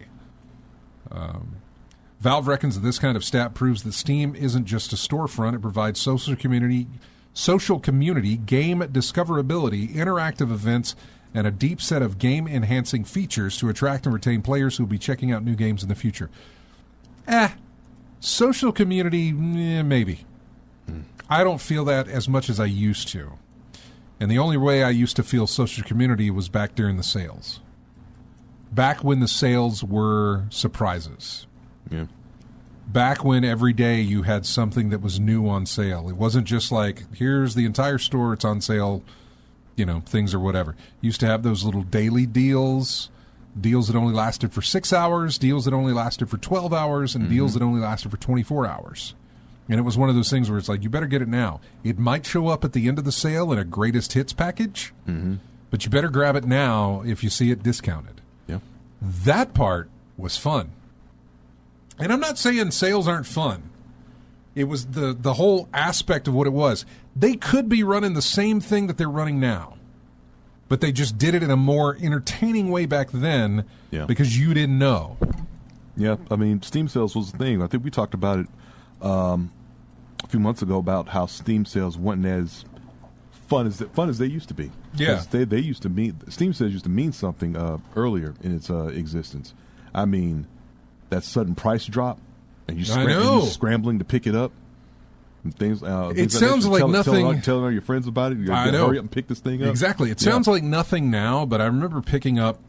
Valve reckons that this kind of stat proves that Steam isn't just a storefront. It provides social community, game discoverability, interactive events, and a deep set of game-enhancing features to attract and retain players who will be checking out new games in the future. Social community, maybe. I don't feel that as much as I used to. And the only way I used to feel social community was back during the sales. Back when the sales were surprises. Yeah. Back when every day you had something that was new on sale. It wasn't just like, here's the entire store, it's on sale, things or whatever. Used to have those little daily deals that only lasted for 6 hours, deals that only lasted for 12 hours, and deals that only lasted for 24 hours. And it was one of those things where it's like, you better get it now. It might show up at the end of the sale in a greatest hits package, but you better grab it now if you see it discounted. Yeah. That part was fun. And I'm not saying sales aren't fun. It was the whole aspect of what it was. They could be running the same thing that they're running now, but they just did it in a more entertaining way back then because you didn't know. Yeah, I mean, Steam sales was the thing. I think we talked about it a few months ago about how Steam sales weren't as fun as they used to be. Yeah, they used to mean Steam sales used to mean something earlier in its existence. I mean, that sudden price drop, and you scrambling to pick it up. And things. It sounds like nothing. Telling all your friends about it. You I know. Hurry up and pick this thing up. Exactly. It sounds like nothing now, but I remember picking up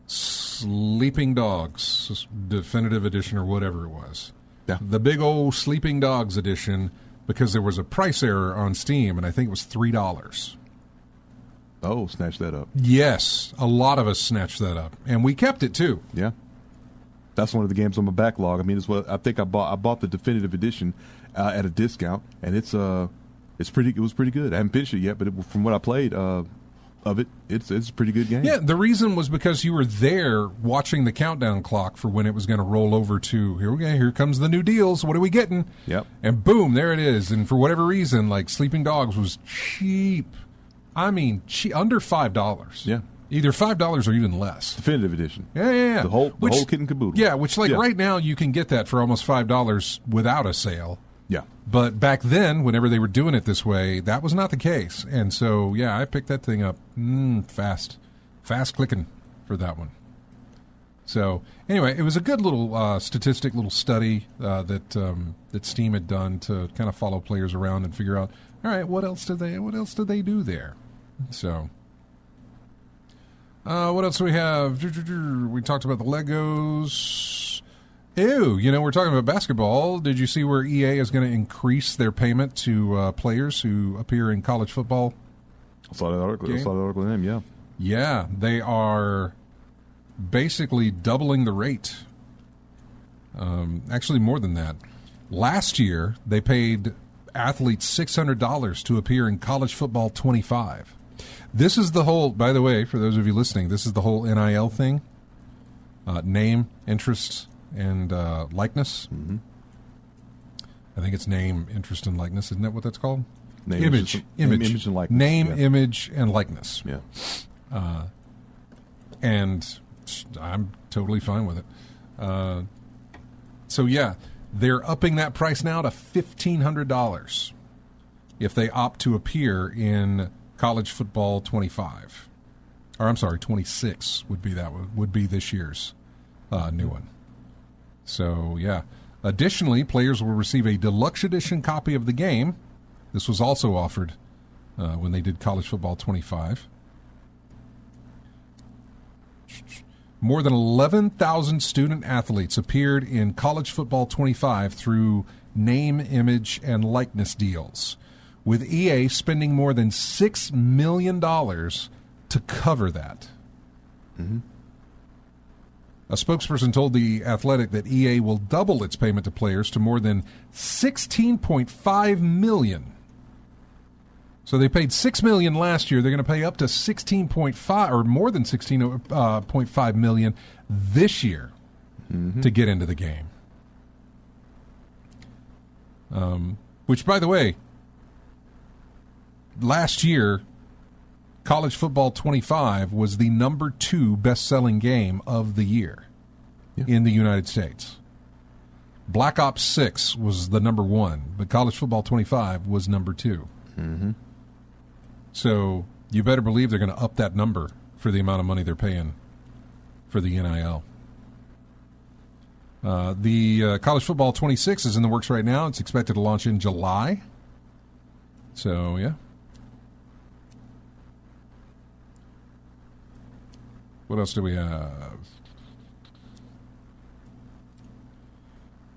Sleeping Dogs Definitive Edition or whatever it was. Yeah. The big old Sleeping Dogs edition, because there was a price error on Steam, and I think it was $3. Oh, snatch that up. Yes, a lot of us snatched that up, and we kept it too. Yeah. That's one of the games on my backlog. I mean, it's what I think I bought the definitive edition at a discount, and it was pretty good. I haven't finished it yet, but from what I played of it, it's a pretty good game. Yeah, the reason was because you were there watching the countdown clock for when it was going to roll over to here comes the new deals. What are we getting? Yep. And boom, there it is. And for whatever reason, like Sleeping Dogs was cheap. I mean, under $5. Yeah. Either $5 or even less. Definitive edition. Yeah. The whole kit and caboodle. Yeah, which right now you can get that for almost $5 without a sale. Yeah. But back then, whenever they were doing it this way, that was not the case. And so, yeah, I picked that thing up fast clicking for that one. So anyway, it was a good little little study that Steam had done to kind of follow players around and figure out, all right, what else did they do there? So what else do we have? We talked about the Legos. Ew, we're talking about basketball. Did you see where EA is going to increase their payment to players who appear in college football? I saw that article. In them, yeah. Yeah, they are basically doubling the rate. Actually, more than that. Last year, they paid athletes $600 to appear in College Football 25. This is the whole, by the way, for those of you listening, this is the whole NIL thing. Name, interest, and likeness. Mm-hmm. I think it's name, interest, and likeness. Isn't that what that's called? Image and likeness. Name, image, and likeness. Yeah. And I'm totally fine with it. So, yeah, they're upping that price now to $1,500 if they opt to appear in College Football 25. Or, I'm sorry, 26 would be this year's new one. So, yeah. Additionally, players will receive a deluxe edition copy of the game. This was also offered when they did College Football 25. More than 11,000 student athletes appeared in College Football 25 through name, image, and likeness deals, with EA spending more than $6 million to cover that. Mm-hmm. A spokesperson told The Athletic that EA will double its payment to players to more than $16.5 million. So they paid $6 million last year. They're going to pay up to $16.5 or more than $16.5 million this year to get into the game. Which, by the way, last year, College Football 25 was the number 2 best-selling game of the year in the United States. Black Ops 6 was the number 1, but College Football 25 was number 2. Mm-hmm. So you better believe they're going to up that number for the amount of money they're paying for the NIL. The College Football 26 is in the works right now. It's expected to launch in July. So, yeah. What else do we have?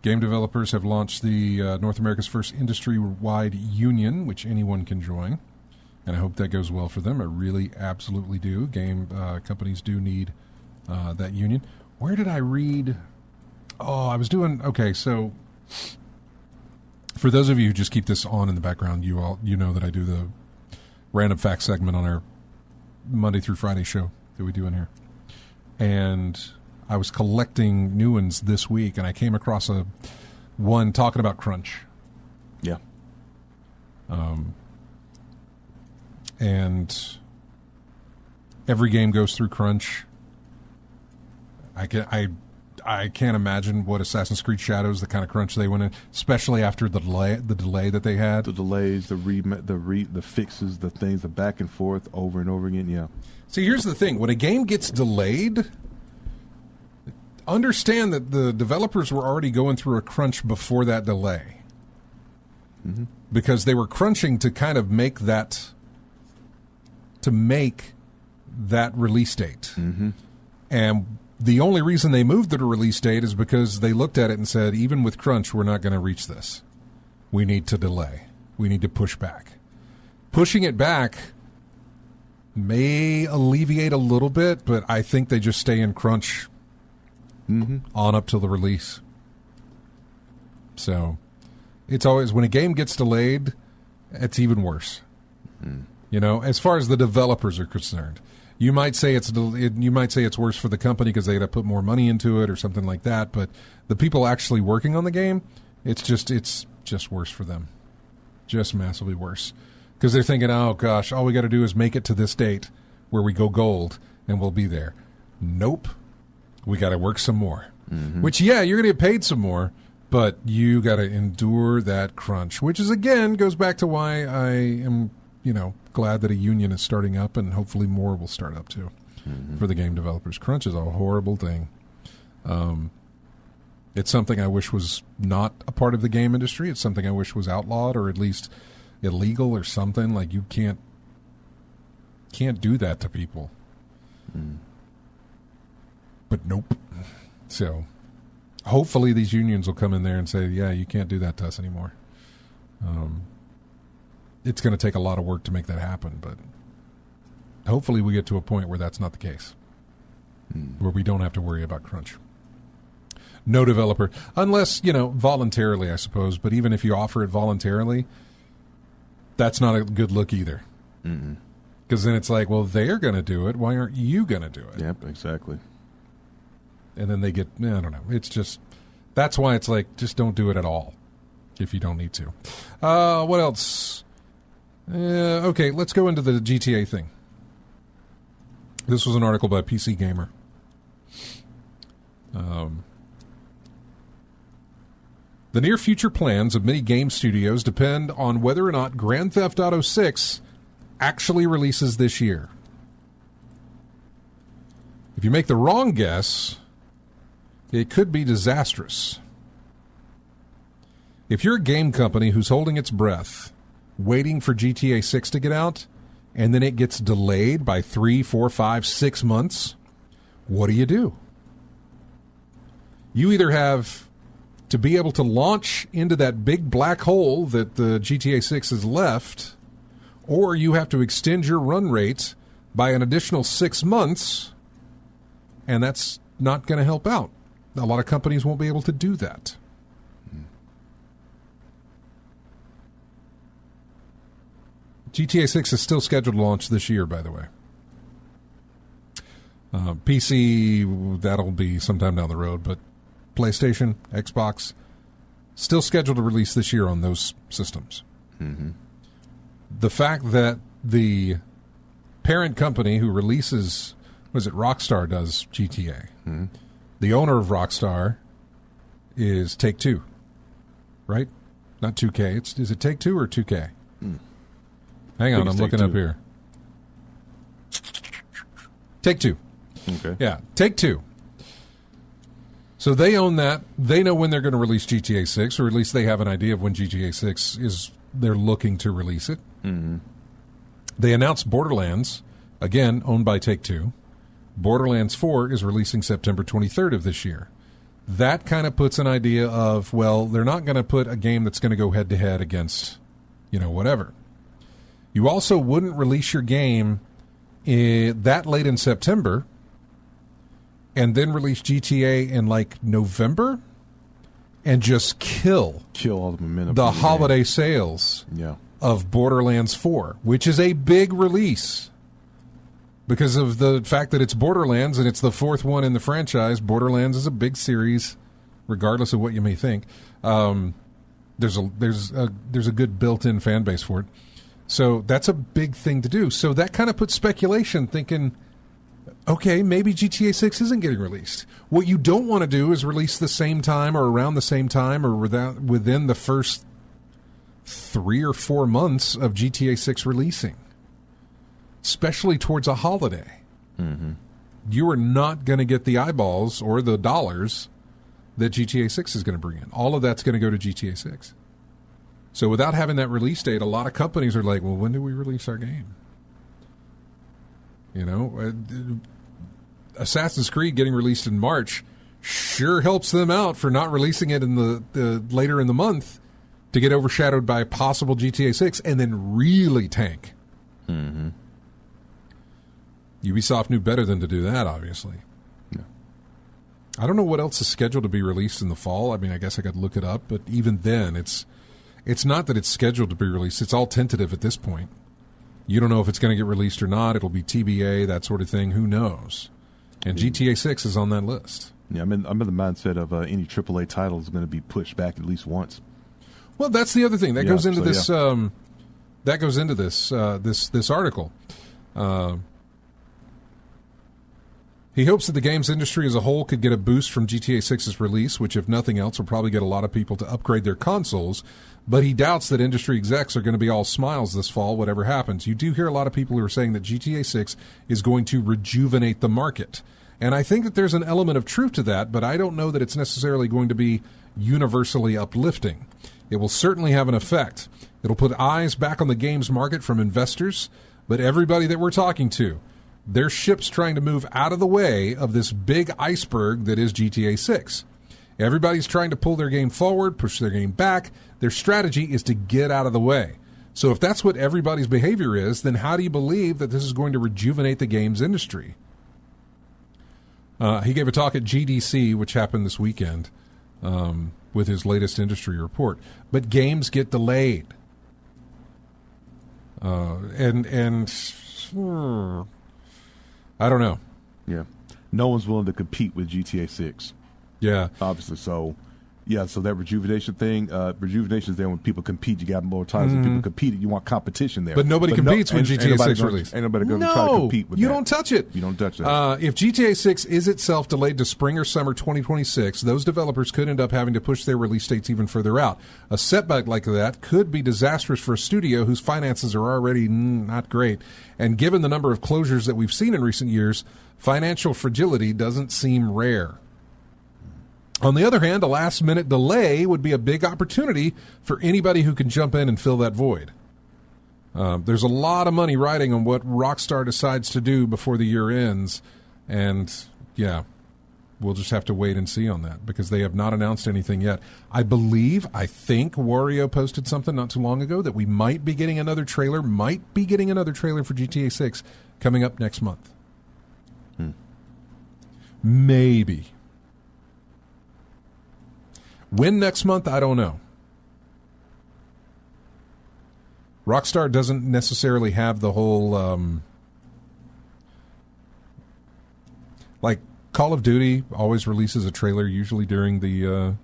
Game developers have launched the North America's first industry-wide union, which anyone can join. And I hope that goes well for them. I really absolutely do. Game companies do need that union. Where did I read? Oh, I was doing... Okay, so for those of you who just keep this on in the background, you know that I do the random fact segment on our Monday through Friday show that we do in here. And I was collecting new ones this week, and I came across one talking about crunch. Yeah. And every game goes through crunch. I can't imagine what Assassin's Creed Shadows, the kind of crunch they went in, especially after the delay that they had. The delays, the fixes, the things, the back and forth over and over again. Yeah. See, here's the thing: when a game gets delayed, understand that the developers were already going through a crunch before that delay, because they were crunching to kind of make that release date, and the only reason they moved the release date is because they looked at it and said, even with crunch, we're not going to reach this. We need to delay. We need to push back. Pushing it back may alleviate a little bit, but I think they just stay in crunch on up to the release. So it's always, when a game gets delayed, it's even worse. As far as the developers are concerned. You might say it's worse for the company because they got to put more money into it or something like that. But the people actually working on the game, it's just worse for them, just massively worse, because they're thinking, oh gosh, all we got to do is make it to this date where we go gold and we'll be there. Nope, we got to work some more. Which, yeah, you're going to get paid some more, But you got to endure that crunch, which is, again, goes back to why I am, glad that a union is starting up, and hopefully more will start up too for the game developers. Crunch is a horrible thing. It's something I wish was not a part of the game industry. It's something I wish was outlawed or at least illegal or something. Like, you can't do that to people. But nope. So hopefully these unions will come in there and say, yeah, you can't do that to us anymore. It's going to take a lot of work to make that happen, but hopefully we get to a point where that's not the case, where we don't have to worry about crunch. No developer, unless, voluntarily, I suppose, but even if you offer it voluntarily, that's not a good look either. Because then it's like, well, they're going to do it. Why aren't you going to do it? Yep, exactly. And then they get, I don't know. It's just, that's why it's like, just don't do it at all if you don't need to. What else? Okay, let's go into the GTA thing. This was an article by PC Gamer. The near future plans of many game studios depend on whether or not Grand Theft Auto 6 actually releases this year. If you make the wrong guess, it could be disastrous. If you're a game company who's holding its breath, waiting for GTA 6 to get out, and then it gets delayed by 3, 4, 5, 6 months, what do? You either have to be able to launch into that big black hole that the GTA 6 has left, or you have to extend your run rate by an additional 6 months, and that's not going to help out. A lot of companies won't be able to do that. GTA 6 is still scheduled to launch this year, by the way. PC, that'll be sometime down the road, but PlayStation, Xbox, still scheduled to release this year on those systems. The fact that the parent company who releases, Rockstar does GTA. The owner of Rockstar is Take-Two, right? Not 2K. Is it Take-Two or 2K? Hang on, I'm looking up here. Take-Two. Okay. Yeah, Take-Two. So they own that. They know when they're going to release GTA 6, or at least they have an idea of when GTA 6 is. They're looking to release it. They announced Borderlands, again, owned by Take-Two. Borderlands 4 is releasing September 23rd of this year. That kind of puts an idea of, well, they're not going to put a game that's going to go head-to-head against, whatever. You also wouldn't release your game that late in September and then release GTA in, November and just kill all the momentum. The holiday sales of Borderlands 4, which is a big release. Because of the fact that it's Borderlands and it's the fourth one in the franchise. Borderlands is a big series, regardless of what you may think. There's a good built-in fan base for it. So that's a big thing to do. So that kind of puts speculation, thinking, okay, maybe GTA 6 isn't getting released. What you don't want to do is release the same time or around the same time or within the first 3 or 4 months of GTA 6 releasing. Especially towards a holiday. You are not going to get the eyeballs or the dollars that GTA 6 is going to bring in. All of that's going to go to GTA 6. So without having that release date, a lot of companies are like, well, when do we release our game? Assassin's Creed getting released in March sure helps them out for not releasing it in the later in the month to get overshadowed by possible GTA 6 and then really tank. Ubisoft knew better than to do that, obviously. Yeah. I don't know what else is scheduled to be released in the fall. I mean, I guess I could look it up, but even then, it's not that it's scheduled to be released. It's all tentative at this point. You don't know if it's going to get released or not. It'll be TBA, that sort of thing. Who knows? And GTA 6 is on that list. Yeah, I'm in the mindset of any AAA title is going to be pushed back at least once. Well, that's the other thing that goes into this. That goes into this article. He hopes that the games industry as a whole could get a boost from GTA 6's release, which, if nothing else, will probably get a lot of people to upgrade their consoles. But he doubts that industry execs are going to be all smiles this fall, whatever happens. You do hear a lot of people who are saying that GTA 6 is going to rejuvenate the market. And I think that there's an element of truth to that, but I don't know that it's necessarily going to be universally uplifting. It will certainly have an effect. It'll put eyes back on the games market from investors, but everybody that we're talking to, their ship's trying to move out of the way of this big iceberg that is GTA 6. Everybody's trying to pull their game forward, push their game back. Their strategy is to get out of the way. So if that's what everybody's behavior is, then how do you believe that this is going to rejuvenate the games industry? He gave a talk at GDC, which happened this weekend, with his latest industry report. But games get delayed. I don't know. Yeah. No one's willing to compete with GTA 6. Yeah. Obviously. So, yeah, so that rejuvenation thing, rejuvenation is there when people compete. You got more times when people compete. You want competition there. But nobody competes when GTA 6 release. Ain't nobody going to try to compete with that. You don't touch it. You don't touch that. If GTA 6 is itself delayed to spring or summer 2026, those developers could end up having to push their release dates even further out. A setback like that could be disastrous for a studio whose finances are already not great. And given the number of closures that we've seen in recent years, financial fragility doesn't seem rare. On the other hand, a last-minute delay would be a big opportunity for anybody who can jump in and fill that void. There's a lot of money riding on what Rockstar decides to do before the year ends, and, yeah, we'll just have to wait and see on that because they have not announced anything yet. I think Wario posted something not too long ago that we might be getting another trailer for GTA 6 coming up next month. Maybe. When next month, I don't know. Rockstar doesn't necessarily have the whole, like Call of Duty always releases a trailer usually during the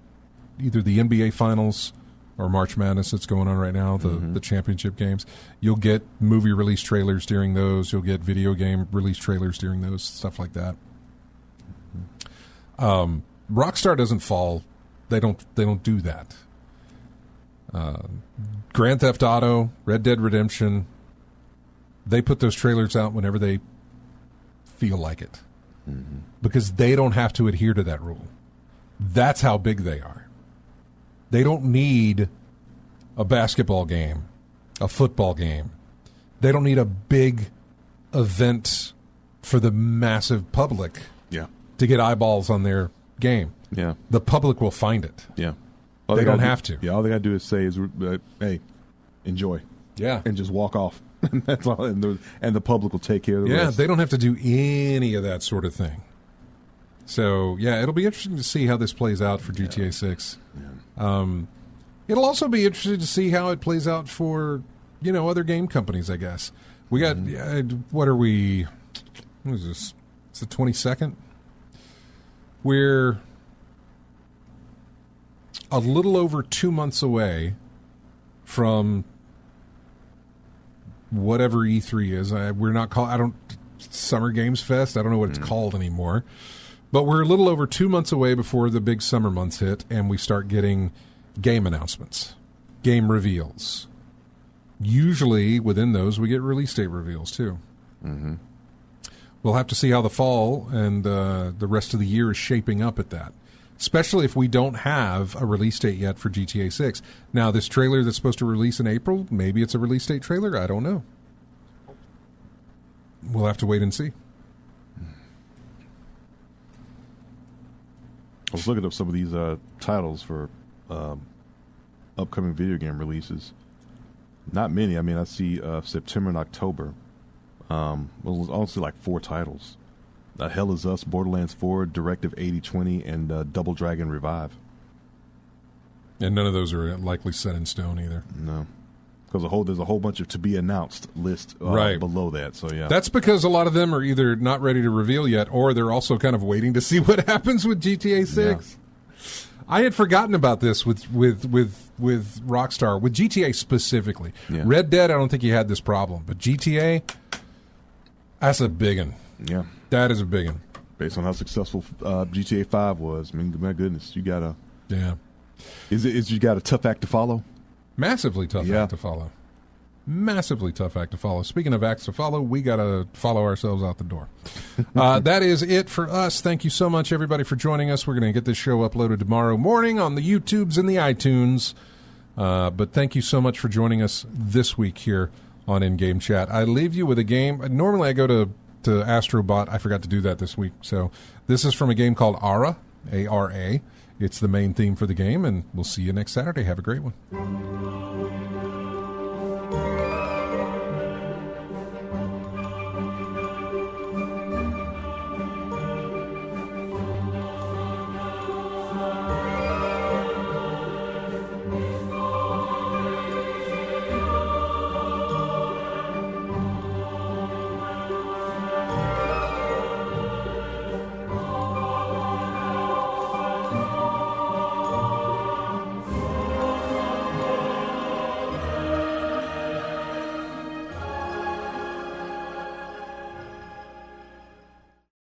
either the NBA Finals or March Madness that's going on right now, the championship games. You'll get movie release trailers during those. You'll get video game release trailers during those, stuff like that. Rockstar doesn't fall. They don't do that. Grand Theft Auto, Red Dead Redemption, they put those trailers out whenever they feel like it. Because they don't have to adhere to that rule. That's how big they are. They don't need a basketball game, a football game. They don't need a big event for the massive public to get eyeballs on their game. Yeah, the public will find it. Yeah, they don't have to. Yeah, all they got to do is say is, "Hey, enjoy." Yeah, and just walk off. That's all. And the public will take care of the rest. They don't have to do any of that sort of thing. So yeah, it'll be interesting to see how this plays out for GTA 6. Yeah. It'll also be interesting to see how it plays out for other game companies. I guess we got what are we? What is this? It's the 22nd. We're a little over 2 months away from whatever E3 is. We're not called. Summer Games Fest. I don't know what it's called anymore. But we're a little over 2 months away before the big summer months hit, and we start getting game announcements, game reveals. Usually within those, we get release date reveals too. We'll have to see how the fall and the rest of the year is shaping up at that. Especially if we don't have a release date yet for GTA 6. Now, this trailer that's supposed to release in April, maybe it's a release date trailer. I don't know. We'll have to wait and see. I was looking up some of these titles for upcoming video game releases. Not many. I mean, I see September and October. Honestly, like 4 titles. Hell Is Us, Borderlands 4, Directive 8020, and Double Dragon Revive. And none of those are likely set in stone either. No. Because there's a whole bunch of to be announced list below that. So yeah, that's because a lot of them are either not ready to reveal yet, or they're also kind of waiting to see what happens with GTA 6. Yeah. I had forgotten about this with Rockstar, with GTA specifically. Yeah. Red Dead, I don't think you had this problem, but GTA, that's a big one. Yeah, that is a big one. Based on how successful GTA 5 was. I mean, my goodness, you got a... Yeah. Is you got a tough act to follow? Massively tough act to follow. Massively tough act to follow. Speaking of acts to follow, we got to follow ourselves out the door. That is it for us. Thank you so much, everybody, for joining us. We're going to get this show uploaded tomorrow morning on the YouTubes and the iTunes. But thank you so much for joining us this week here on In-Game Chat. I leave you with a game. Normally I go to Astrobot. I forgot to do that this week. So this is from a game called Ara, A-R-A. It's the main theme for the game, and we'll see you next Saturday. Have a great one.